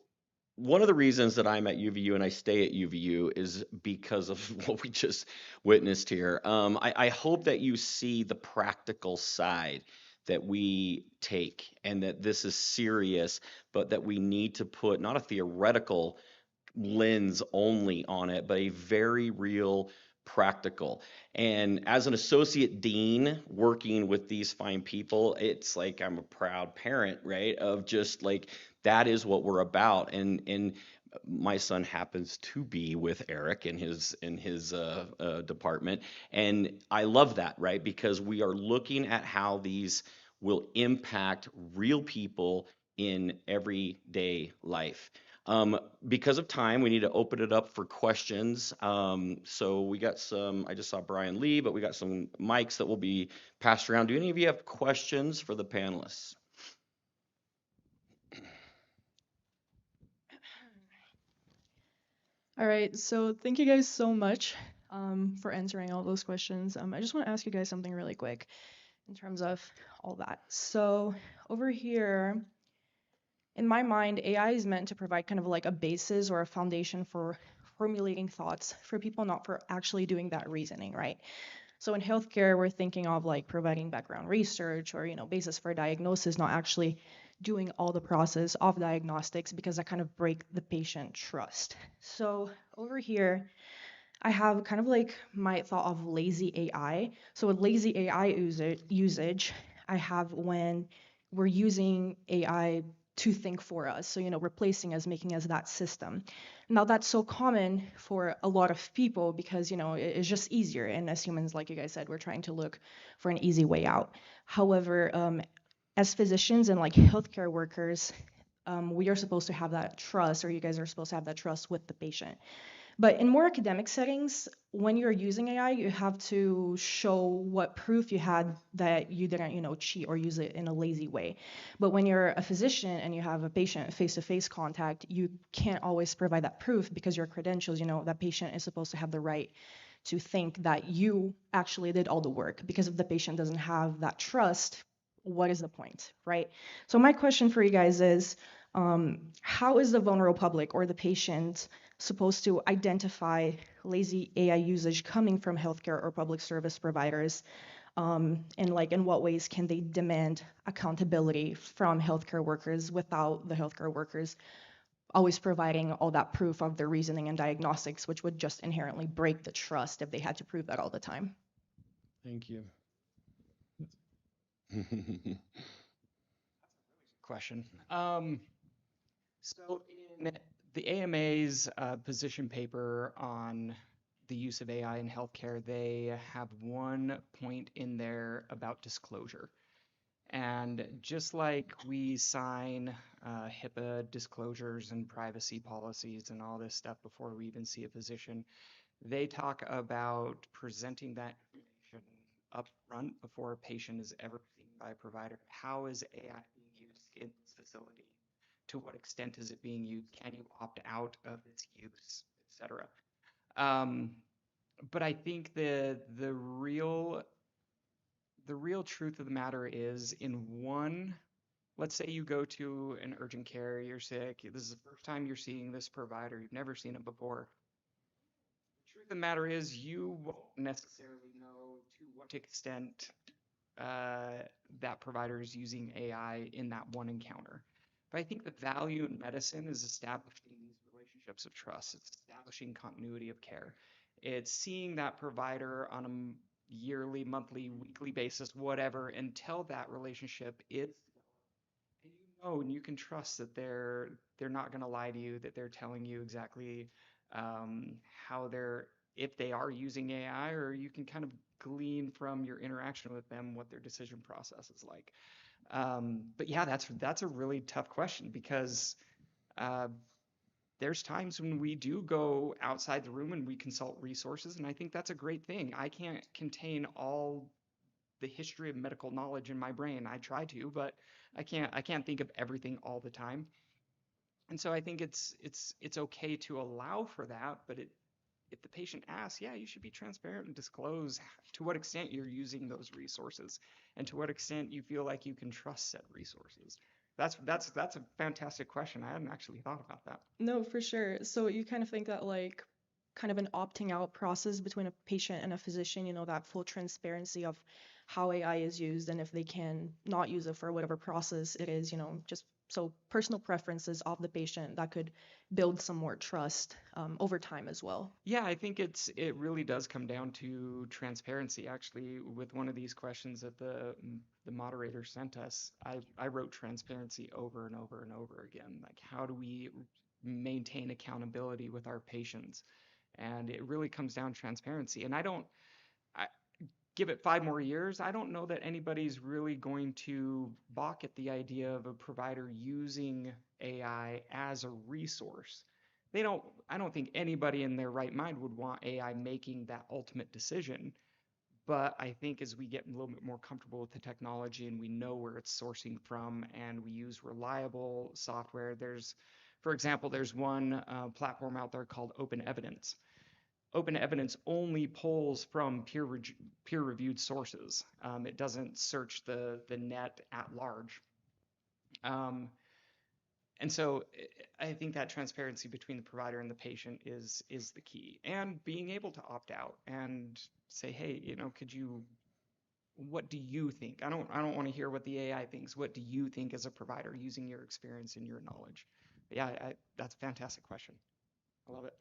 one of the reasons that I'm at UVU and I stay at UVU is because of what we just witnessed here. I hope that you see the practical side that we take and that this is serious, but that we need to put not a theoretical lens only on it, but a very real practical. And as an associate dean working with these fine people, it's like I'm a proud parent, right? Of just like that is what we're about. And my son happens to be with Eric in his department, and I love that, right? Because we are looking at how these will impact real people in everyday life. Because of time, we need to open it up for questions. So we got some, I just saw Brian Lee, but we got some mics that will be passed around. Do any of you have questions for the panelists? All right, so thank you guys so much for answering all those questions. I just want to ask you guys something really quick in terms of all that. So over here, in my mind, AI is meant to provide kind of like a basis or a foundation for formulating thoughts for people, not for actually doing that reasoning, right? So in healthcare, we're thinking of like providing background research or, basis for diagnosis, not actually doing all the process of diagnostics because that kind of break the patient trust. So over here, I have kind of like my thought of lazy AI. So with lazy AI usage, I have when we're using AI to think for us. So, replacing us, making us that system. Now that's so common for a lot of people because, it's just easier. And as humans, like you guys said, we're trying to look for an easy way out. However, as physicians and like healthcare workers, we are supposed to have that trust, or you guys are supposed to have that trust with the patient. But in more academic settings, when you're using AI, you have to show what proof you had that you didn't, cheat or use it in a lazy way. But when you're a physician and you have a patient face-to-face contact, you can't always provide that proof because your credentials, that patient is supposed to have the right to think that you actually did all the work. Because if the patient doesn't have that trust, what is the point, right? So my question for you guys is, how is the vulnerable public or the patient supposed to identify lazy AI usage coming from healthcare or public service providers? And in what ways can they demand accountability from healthcare workers without the healthcare workers always providing all that proof of their reasoning and diagnostics, which would just inherently break the trust if they had to prove that all the time? Thank you. Question. So in the AMA's position paper on the use of AI in healthcare, they have one point in there about disclosure. And just like we sign HIPAA disclosures and privacy policies and all this stuff before we even see a physician, they talk about presenting that information up front before a patient is ever seen by a provider. How is AI being used in this facility? To what extent is it being used? Can you opt out of its use, etc.? But I think the real truth of the matter is let's say you go to an urgent care, you're sick, this is the first time you're seeing this provider, you've never seen it before. The truth of the matter is you won't necessarily know to what extent that provider is using AI in that one encounter. But I think the value in medicine is establishing these relationships of trust. It's establishing continuity of care. It's seeing that provider on a yearly, monthly, weekly basis, whatever, until that relationship is, and you know, and you can trust that they're not going to lie to you, that they're telling you exactly how they're, if they are using AI, or you can kind of glean from your interaction with them what their decision process is like. But yeah, that's a really tough question because uh, there's times when we do go outside the room and we consult resources, and I think that's a great thing. I can't contain all the history of medical knowledge in my brain. I try to, but I can't think of everything all the time. And so I think it's okay to allow for that, but if the patient asks, yeah, you should be transparent and disclose to what extent you're using those resources and to what extent you feel like you can trust said resources. That's a fantastic question. I hadn't actually thought about that. No, for sure. So you kind of think that like kind of an opting out process between a patient and a physician, that full transparency of how AI is used and if they can not use it for whatever process it is, just so personal preferences of the patient that could build some more trust over time as well. Yeah, I think it really does come down to transparency. Actually, with one of these questions that the moderator sent us, I wrote transparency over and over and over again. Like, how do we maintain accountability with our patients? And it really comes down to transparency. And I give it 5 more years. I don't know that anybody's really going to balk at the idea of a provider using AI as a resource. I don't think anybody in their right mind would want AI making that ultimate decision. But I think as we get a little bit more comfortable with the technology and we know where it's sourcing from and we use reliable software, for example, there's one platform out there called Open Evidence. Open Evidence only pulls from peer-reviewed sources. It doesn't search the net at large. And so I think that transparency between the provider and the patient is the key. And being able to opt out and say, hey, what do you think? I don't want to hear what the AI thinks. What do you think as a provider using your experience and your knowledge? But yeah, that's a fantastic question. I love it.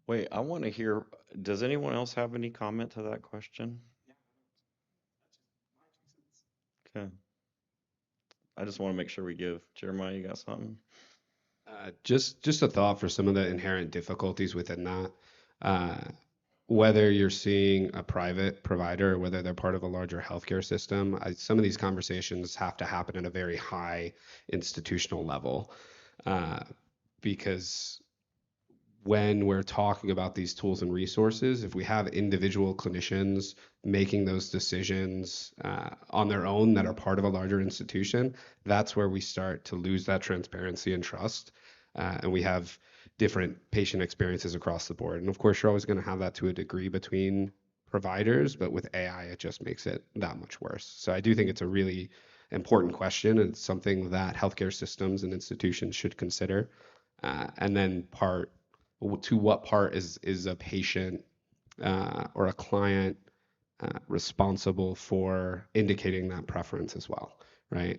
Wait, I want to hear, does anyone else have any comment to that question? Okay. I just want to make sure we give Jeremiah, you got something? Just a thought for some of the inherent difficulties within that. Whether you're seeing a private provider or whether they're part of a larger healthcare system, some of these conversations have to happen at a very high institutional level, because when we're talking about these tools and resources, if we have individual clinicians making those decisions on their own that are part of a larger institution, that's where we start to lose that transparency and trust. And we have different patient experiences across the board. And of course, you're always going to have that to a degree between providers, but with AI, it just makes it that much worse. So I do think it's a really important question, and it's something that healthcare systems and institutions should consider. And then to what part is a patient or a client responsible for indicating that preference as well, right?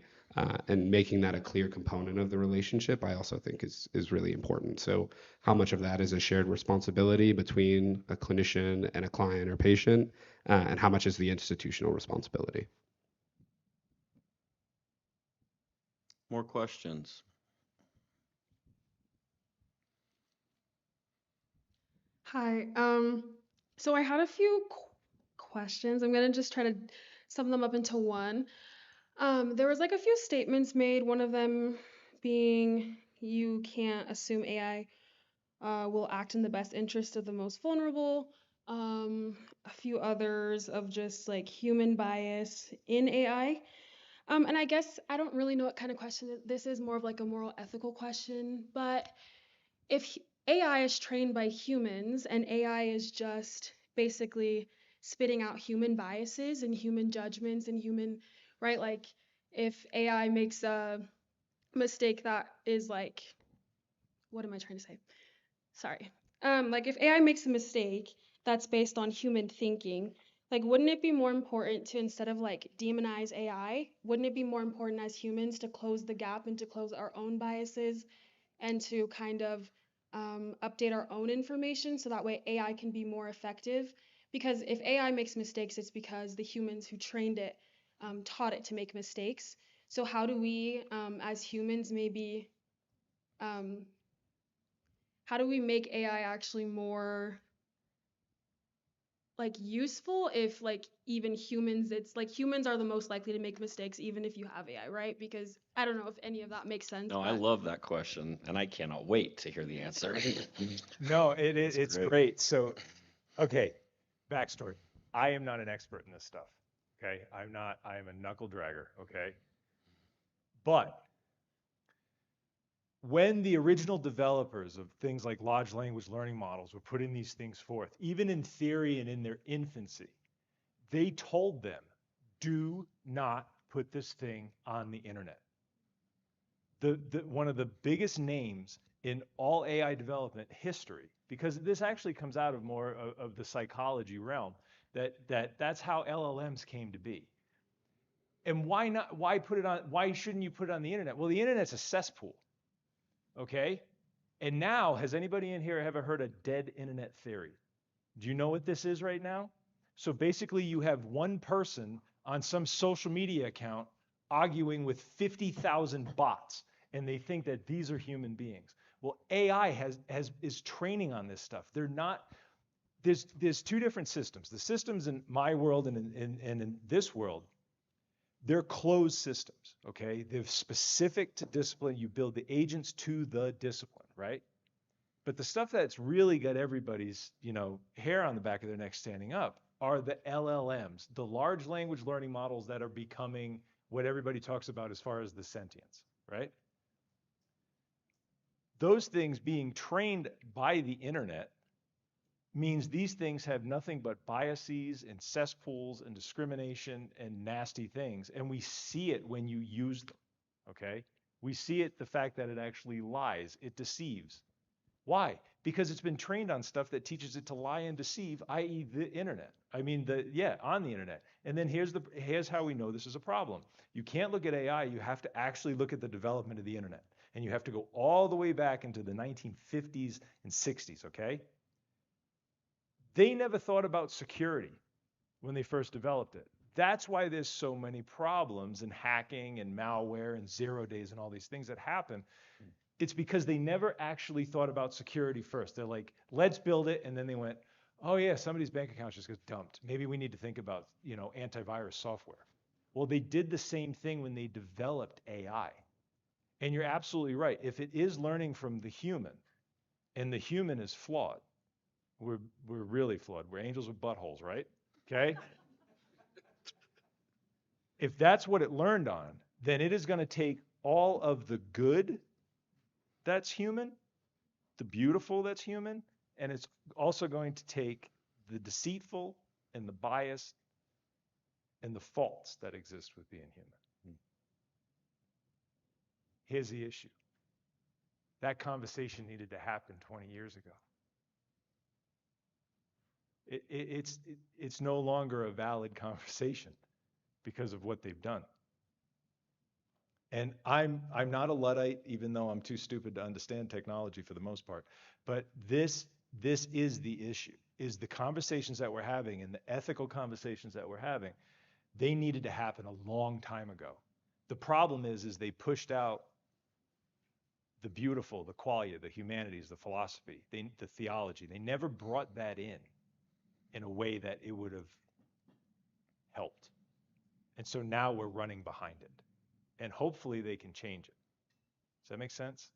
And making that a clear component of the relationship, I also think is really important. So how much of that is a shared responsibility between a clinician and a client or patient, and how much is the institutional responsibility? More questions? Hi. So I had a few questions. I'm gonna just try to sum them up into one. There was like a few statements made, one of them being you can't assume AI will act in the best interest of the most vulnerable. A few others of just like human bias in AI. And I guess I don't really know what kind of question this is, more of like a moral ethical question, but if AI is trained by humans and AI is just basically spitting out human biases and human judgments and human, right? Like if AI makes a mistake that is like, what am I trying to say? Sorry. Like if AI makes a mistake that's based on human thinking, Like, wouldn't it be more important to, instead of like demonize AI, wouldn't it be more important as humans to close the gap and to close our own biases and to kind of update our own information so that way AI can be more effective? Because if AI makes mistakes, it's because the humans who trained it taught it to make mistakes. So how do we, as humans, maybe, um, how do we make AI actually more like useful if like even humans, it's like humans are the most likely to make mistakes even if you have AI, right? Because I don't know if any of that makes sense, No, I but love that question, and I cannot wait to hear the answer. No, That's it's great. great. So, okay, backstory. I am not an expert in this stuff. Okay, I am a knuckle dragger. Okay, but when the original developers of things like large language learning models were putting these things forth, even in theory and in their infancy, they told them, do not put this thing on the internet. One of the biggest names in all AI development history, because this actually comes out of more of the psychology realm, that's how LLMs came to be. And why not? Why put it on? Why shouldn't you put it on the internet? Well, the internet's a cesspool, okay? And now, has anybody in here ever heard of dead internet theory? Do you know what this is right now? So basically, you have one person on some social media account arguing with 50,000 bots, and they think that these are human beings. Well, AI is training on this stuff. They're not. There's two different systems. The systems in my world and in this world, they're closed systems. Okay, they're specific to discipline. You build the agents to the discipline, right? But the stuff that's really got everybody's, hair on the back of their neck standing up are the LLMs, the large language learning models that are becoming what everybody talks about as far as the sentience, right? Those things being trained by the internet means these things have nothing but biases and cesspools and discrimination and nasty things. And we see it when you use them, okay? We see it, the fact that it actually lies, it deceives. Why? Because it's been trained on stuff that teaches it to lie and deceive, i.e. the internet. I mean, on the internet. And then here's how we know this is a problem. You can't look at AI, you have to actually look at the development of the internet. And you have to go all the way back into the 1950s and 60s, okay? They never thought about security when they first developed it. That's why there's so many problems in hacking and malware and 0 days and all these things that happen. It's because they never actually thought about security first. They're like, let's build it. And then they went, oh yeah, somebody's bank account just gets dumped. Maybe we need to think about, antivirus software. Well, they did the same thing when they developed AI. And you're absolutely right. If it is learning from the human and the human is flawed, we're really flawed. We're angels with buttholes, right? Okay. If that's what it learned on, then it is going to take all of the good that's human, the beautiful that's human, and it's also going to take the deceitful and the biased and the faults that exist with being human. Here's the issue. That conversation needed to happen 20 years ago. It's no longer a valid conversation because of what they've done. And I'm not a Luddite, even though I'm too stupid to understand technology for the most part. But this is the issue, is the conversations that we're having and the ethical conversations that we're having, they needed to happen a long time ago. The problem is they pushed out the beautiful, the qualia, the humanities, the philosophy, the theology. They never brought that in a way that it would have helped. And so now we're running behind it. And hopefully they can change it. Does that make sense?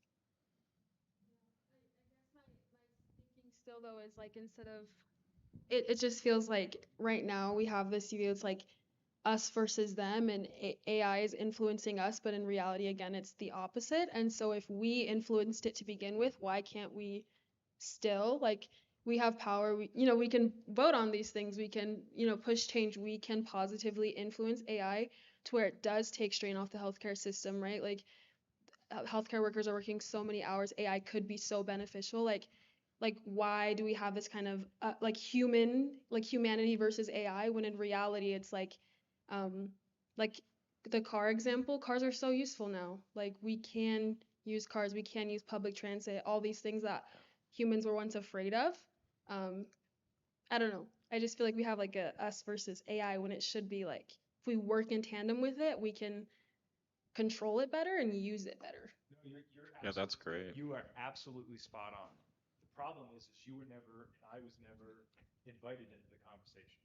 I guess my thinking still though is like, instead of it just feels like right now we have this view, it's like us versus them, and AI is influencing us, but in reality again it's the opposite. And so if we influenced it to begin with, why can't we still, like, we have power, we can vote on these things, we can push change, we can positively influence AI to where it does take strain off the healthcare system, right? Like, healthcare workers are working so many hours, AI could be so beneficial. Like, like why do we have this kind of like humanity versus AI, when in reality it's um like the car example, cars are so useful now. Like we can use cars, we can use public transit, all these things that humans were once afraid of. Um, I don't know. I just feel like we have like a us versus AI, when it should be like if we work in tandem with it, we can control it better and use it better. No, you're Yeah, that's absolutely, great. you are absolutely spot on. The problem is you were never, and I was never invited into the conversation.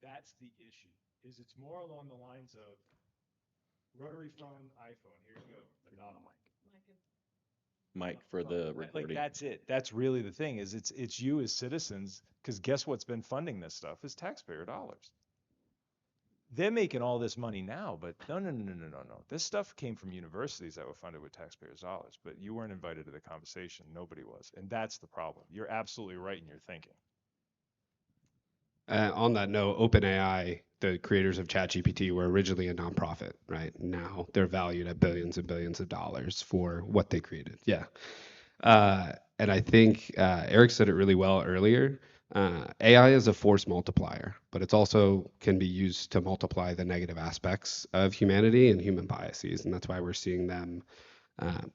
That's the issue, is it's more along the lines of rotary phone, iPhone, here you go, adopt. Mike, for the Like recording. that's it. That's really the thing, is it's you as citizens, because guess what's been funding this stuff is taxpayer dollars. They're making all this money now, but no. This stuff came from universities that were funded with taxpayers' dollars, but you weren't invited to the conversation. Nobody was. And that's the problem. You're absolutely right in your thinking. On that note, OpenAI, the creators of ChatGPT, were originally a nonprofit, right? Now they're valued at billions and billions of dollars for what they created. Yeah. And I think Eric said it really well earlier. AI is a force multiplier, but it's also can be used to multiply the negative aspects of humanity and human biases, and that's why we're seeing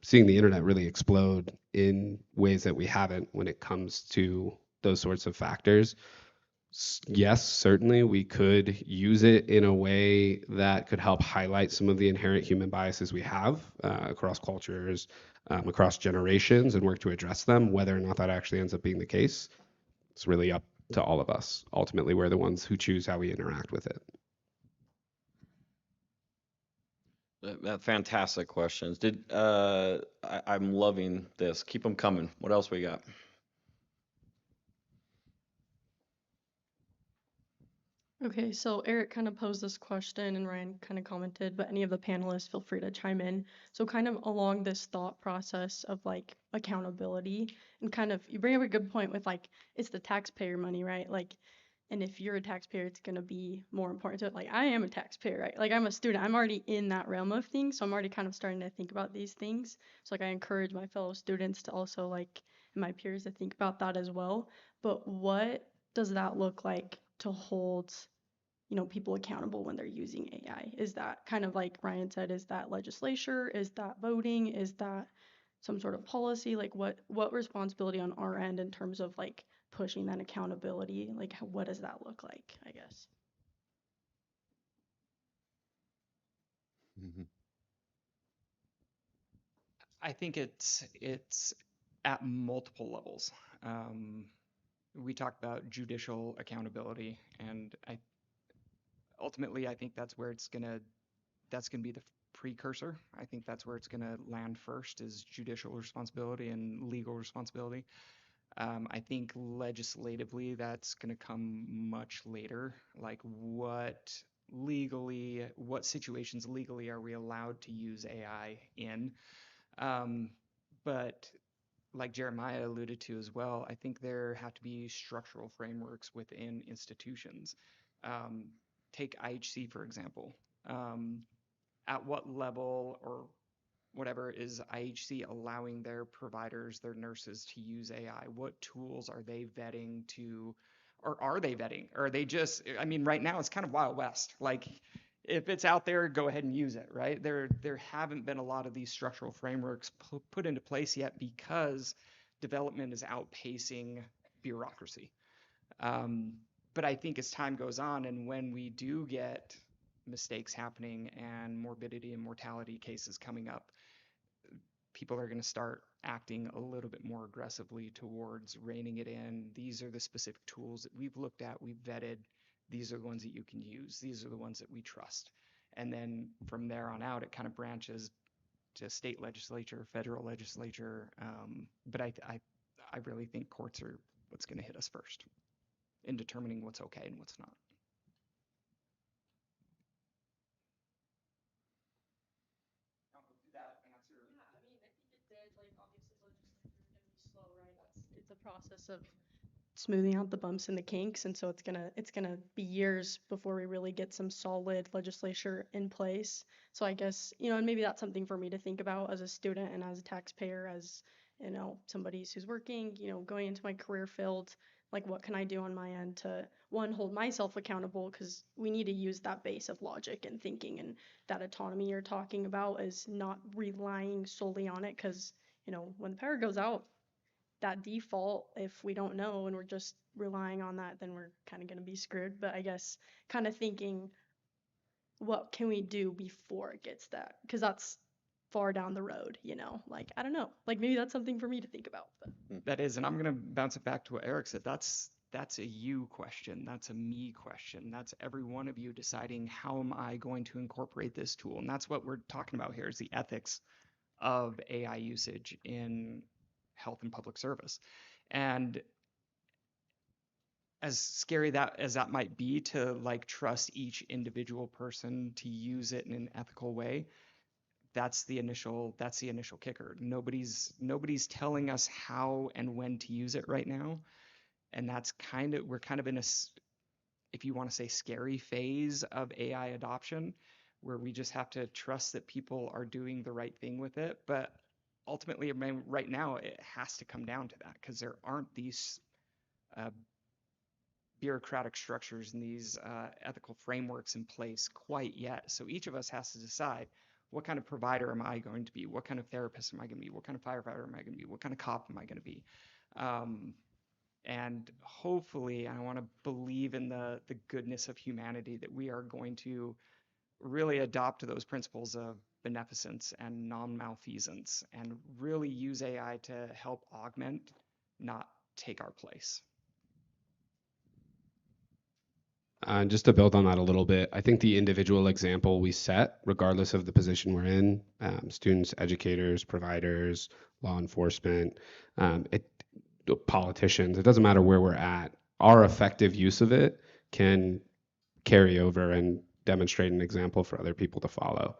seeing the internet really explode in ways that we haven't when it comes to those sorts of factors. Yes, certainly we could use it in a way that could help highlight some of the inherent human biases we have across cultures, across generations, and work to address them. Whether or not that actually ends up being the case, it's really up to all of us. Ultimately, we're the ones who choose how we interact with it. Fantastic questions. I'm loving this. Keep them coming. What else we got? Okay, so Eric kind of posed this question and Ryan kind of commented, but any of the panelists feel free to chime in. So kind of along this thought process of like accountability and kind of you bring up a good point with like it's the taxpayer money, right? Like and if you're a taxpayer, it's gonna be more important to it. Like I am a taxpayer, right? Like I'm a student. I'm already in that realm of things, so I'm already kind of starting to think about these things. So like I encourage my fellow students to also like and my peers to think about that as well. But what does that look like to hold people accountable when they're using AI? Is that kind of like Ryan said, is that legislature? Is that voting? Is that some sort of policy? Like what responsibility on our end in terms of like pushing that accountability? Like what does that look like, I guess? I think it's at multiple levels. We talked about judicial accountability, and ultimately I think that's where that's gonna be the precursor. I think that's where it's gonna land first, is judicial responsibility and legal responsibility. I think legislatively that's gonna come much later. Like what situations legally are we allowed to use AI in? Um, but like Jeremiah alluded to as well, I think there have to be structural frameworks within institutions. Um, Take IHC, for example. At what level or whatever is IHC allowing their providers, their nurses to use AI? What tools are they vetting to, or are they vetting? Or are they just, I mean, right now it's kind of Wild West. Like, if it's out there, go ahead and use it, right? There haven't been a lot of these structural frameworks put into place yet because development is outpacing bureaucracy. Um, but I think as time goes on and when we do get mistakes happening and morbidity and mortality cases coming up, people are going to start acting a little bit more aggressively towards reining it in. These are the specific tools that we've looked at, we've vetted. These are the ones that you can use. These are the ones that we trust. And then from there on out, it kind of branches to state legislature, federal legislature. But I really think courts are what's going to hit us first in determining what's okay and what's not. It's a process of smoothing out the bumps and the kinks, and so it's gonna be years before we really get some solid legislature in place. So I guess and maybe that's something for me to think about as a student and as a taxpayer, as somebody who's working, going into my career field, like what can I do on my end to one, hold myself accountable, because we need to use that base of logic and thinking, and that autonomy you're talking about is not relying solely on it, because when the power goes out, that default, if we don't know and we're just relying on that, then we're kind of going to be screwed. But I guess kind of thinking, what can we do before it gets that? Because that's far down the road, like, I don't know, like maybe that's something for me to think about. But That is, and I'm gonna bounce it back to what Eric said. That's a you question. That's a me question. That's every one of you deciding, how am I going to incorporate this tool? And that's what we're talking about here, is the ethics of AI usage in health and public service. And as scary as that might be, to like trust each individual person to use it in an ethical way, that's the initial kicker. Nobody's telling us how and when to use it right now. And we're kind of in a, if you want to say, scary phase of AI adoption, where we just have to trust that people are doing the right thing with it. But ultimately, I mean, right now, it has to come down to that, because there aren't these bureaucratic structures and these ethical frameworks in place quite yet. So each of us has to decide, what kind of provider am I going to be? What kind of therapist am I going to be? What kind of firefighter am I going to be? What kind of cop am I going to be? And hopefully, I want to believe in the goodness of humanity, that we are going to really adopt those principles of beneficence and non-malfeasance, and really use AI to help augment, not take our place. Just to build on that a little bit, I think the individual example we set, regardless of the position we're in, students, educators, providers, law enforcement, politicians, it doesn't matter where we're at, our effective use of it can carry over and demonstrate an example for other people to follow.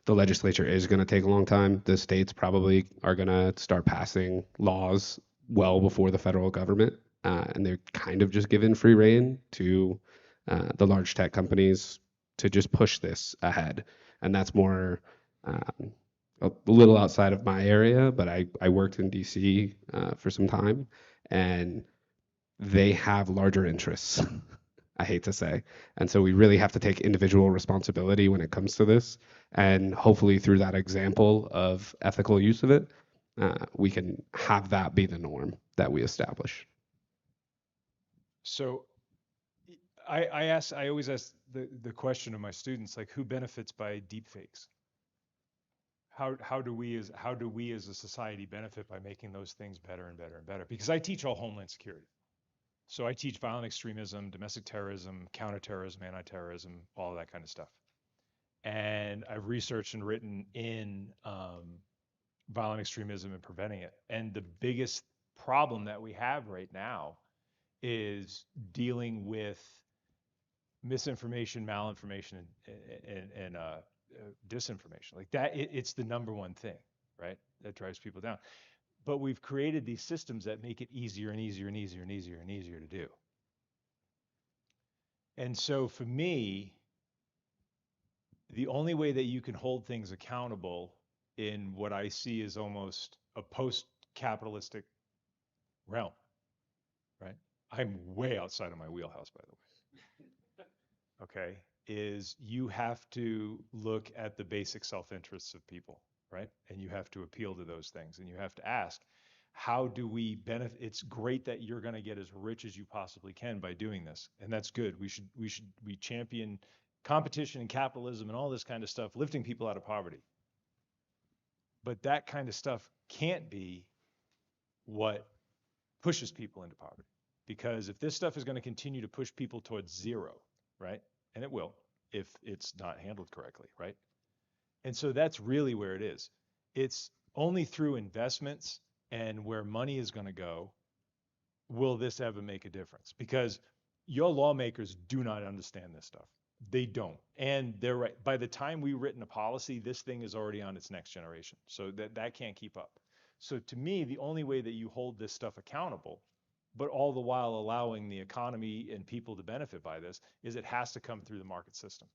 The legislature is going to take a long time. The states probably are going to start passing laws well before the federal government, and they're kind of just given free rein to the large tech companies to just push this ahead. And that's more a little outside of my area, but I worked in DC for some time, and they have larger interests, I hate to say. And so we really have to take individual responsibility when it comes to this. And hopefully through that example of ethical use of it, we can have that be the norm that we establish. So I always ask the question of my students, like, who benefits by deepfakes? How do we as a society benefit by making those things better and better and better? Because I teach all Homeland Security. So I teach violent extremism, domestic terrorism, counterterrorism, anti-terrorism, all of that kind of stuff. And I've researched and written in violent extremism and preventing it. And the biggest problem that we have right now is dealing with misinformation, malinformation, and disinformation. Like that, it's the number one thing, right? That drives people down. But we've created these systems that make it easier and easier and easier and easier and easier to do. And so for me, the only way that you can hold things accountable in what I see is almost a post-capitalistic realm, right? I'm way outside of my wheelhouse, by the way. Okay, is you have to look at the basic self-interests of people, right? And you have to appeal to those things, and you have to ask, how do we benefit? It's great that you're going to get as rich as you possibly can by doing this, and that's good. We champion competition and capitalism and all this kind of stuff, lifting people out of poverty. But that kind of stuff can't be what pushes people into poverty, because if this stuff is going to continue to push people towards zero, right? And it will, if it's not handled correctly, right? And so that's really where it is. It's only through investments and where money is going to go will this ever make a difference, because your lawmakers do not understand this stuff. They don't. And they're right. By the time we've written a policy, this thing is already on its next generation. So that can't keep up. So to me, the only way that you hold this stuff accountable, but all the while allowing the economy and people to benefit by this, is it has to come through the market system.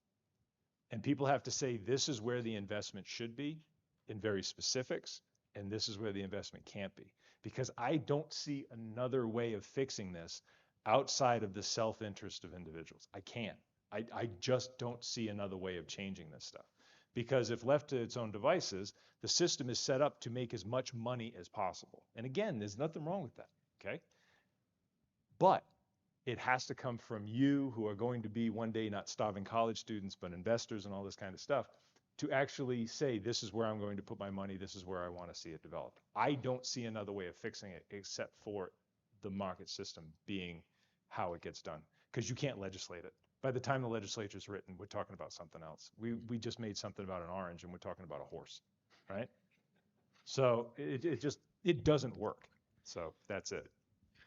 And people have to say, this is where the investment should be in very specifics, and this is where the investment can't be. Because I don't see another way of fixing this outside of the self-interest of individuals. I can't. I just don't see another way of changing this stuff. Because if left to its own devices, the system is set up to make as much money as possible. And again, there's nothing wrong with that, okay? But it has to come from you, who are going to be one day not starving college students, but investors and all this kind of stuff, to actually say, this is where I'm going to put my money, this is where I want to see it developed. I don't see another way of fixing it except for the market system being how it gets done, because you can't legislate it. By the time the legislature's written, we're talking about something else. We just made something about an orange and we're talking about a horse, right? So it doesn't work. So that's it.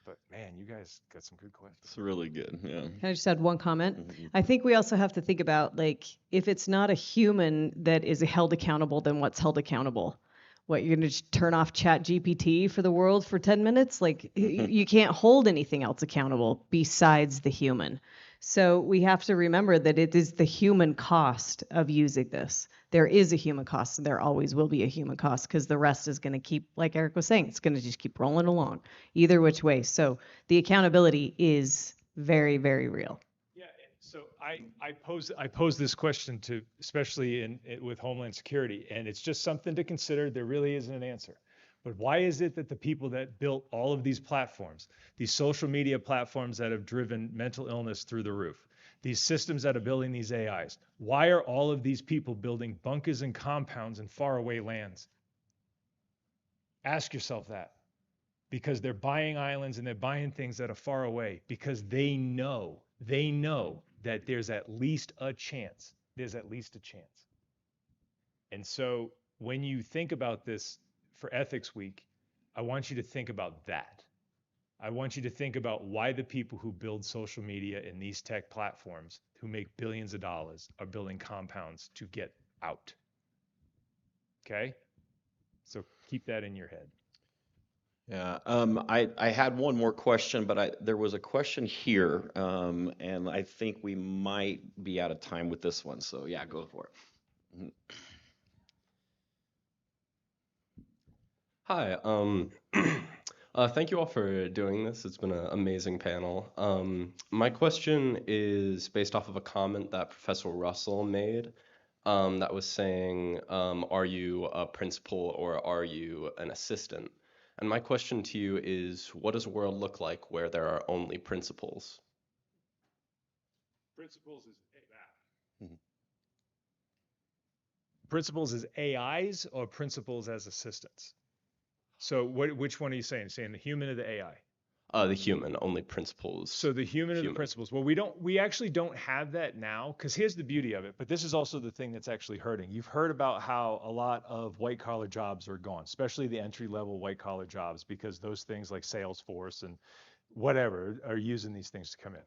But man, you guys got some good questions. It's really good. Yeah. Can I just add one comment? Mhm. I think we also have to think about, like, if it's not a human that is held accountable, then what's held accountable? What, you're going to turn off Chat GPT for the world for 10 minutes? Like, you can't hold anything else accountable besides the human. So we have to remember that it is the human cost of using this. There is a human cost, and there always will be a human cost, because the rest is going to keep, like Eric was saying, it's going to just keep rolling along either which way. So the accountability is very, very real. Yeah, so I pose this question to, especially with Homeland Security, and it's just something to consider. There really isn't an answer. But why is it that the people that built all of these platforms, these social media platforms that have driven mental illness through the roof, these systems that are building these AIs, why are all of these people building bunkers and compounds in faraway lands? Ask yourself that. Because they're buying islands and they're buying things that are far away, because they know that there's at least a chance. There's at least a chance. And so when you think about this for Ethics Week, I want you to think about that. I want you to think about why the people who build social media and these tech platforms, who make billions of dollars, are building compounds to get out. Okay? So keep that in your head. Yeah, I had one more question, but there was a question here, and I think we might be out of time with this one. So yeah, go for it. Mhm. Hi, thank you all for doing this. It's been an amazing panel. My question is based off of a comment that Professor Russell made, that was saying, are you a principal or are you an assistant? And my question to you is, what does a world look like where there are only principals? Principals is Mhm. principals as AIs or principals as assistants? So which one are you saying? Saying the human or the AI? The human, only principals. So the human or the Human. principals? Well, we actually don't have that now, because here's the beauty of it. But this is also the thing that's actually hurting. You've heard about how a lot of white collar jobs are gone, especially the entry level white collar jobs, because those things like Salesforce and whatever are using these things to come in.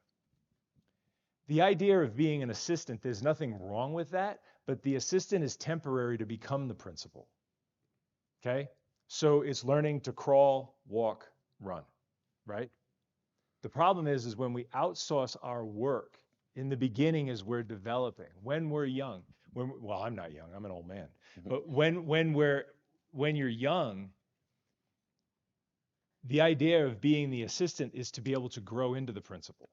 The idea of being an assistant, there's nothing wrong with that, but the assistant is temporary to become the principal. Okay? So it's learning to crawl, walk, run, right? The problem is when we outsource our work in the beginning as we're developing, when we're young, well, I'm not young, I'm an old man, but when you're young, the idea of being the assistant is to be able to grow into the principal.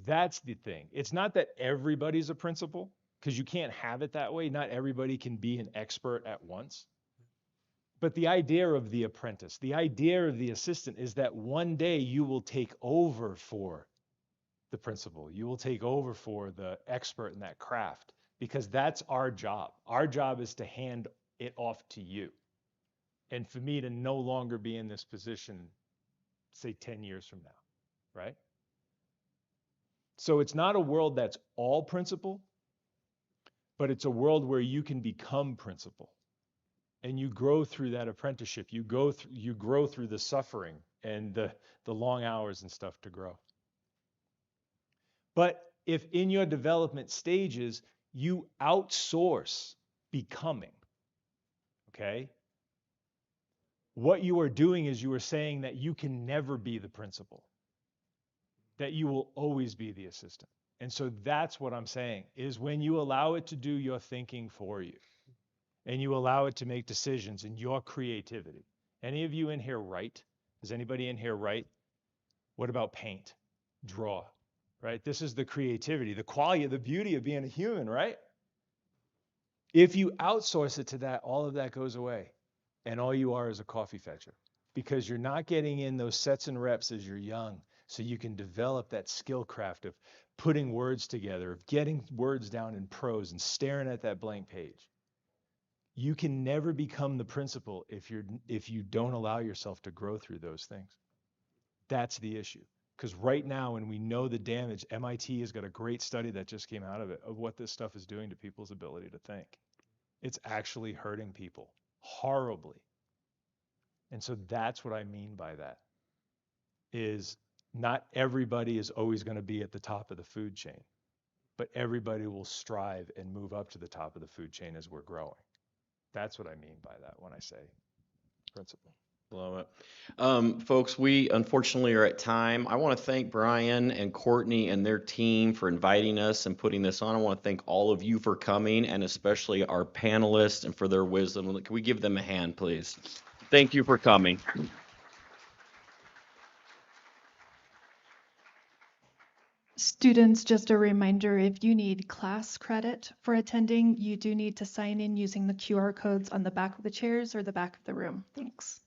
That's the thing. It's not that everybody's a principal, because you can't have it that way. Not everybody can be an expert at once. But the idea of the apprentice, the idea of the assistant is that one day you will take over for the principal. You will take over for the expert in that craft, because that's our job. Our job is to hand it off to you. And for me to no longer be in this position, say 10 years from now, right? So it's not a world that's all principal, but it's a world where you can become principal. And you grow through that apprenticeship. You grow through the suffering and the long hours and stuff to grow. But if in your development stages you outsource becoming, okay, what you are doing is you are saying that you can never be the principal, that you will always be the assistant. And so that's what I'm saying, is when you allow it to do your thinking for you, and you allow it to make decisions in your creativity, Any of you in here write? Does anybody in here write? What about paint? Draw, right? This is the creativity, the quality, the beauty of being a human, right? If you outsource it to that, all of that goes away. And all you are is a coffee fetcher because you're not getting in those sets and reps as you're young. So you can develop that skill craft of putting words together, of getting words down in prose and staring at that blank page. You can never become the principal if you don't allow yourself to grow through those things. That's the issue. Because right now, when we know the damage, MIT has got a great study that just came out of it, of what this stuff is doing to people's ability to think. It's actually hurting people horribly. And so that's what I mean by that, is not everybody is always going to be at the top of the food chain, but everybody will strive and move up to the top of the food chain as we're growing. That's what I mean by that when I say principle. Love it. Folks, we unfortunately are at time. I want to thank Brian and Courtney and their team for inviting us and putting this on. I want to thank all of you for coming, and especially our panelists and for their wisdom. Can we give them a hand, please? Thank you for coming. Students, just a reminder, if you need class credit for attending, you do need to sign in using the QR codes on the back of the chairs or the back of the room. Thanks.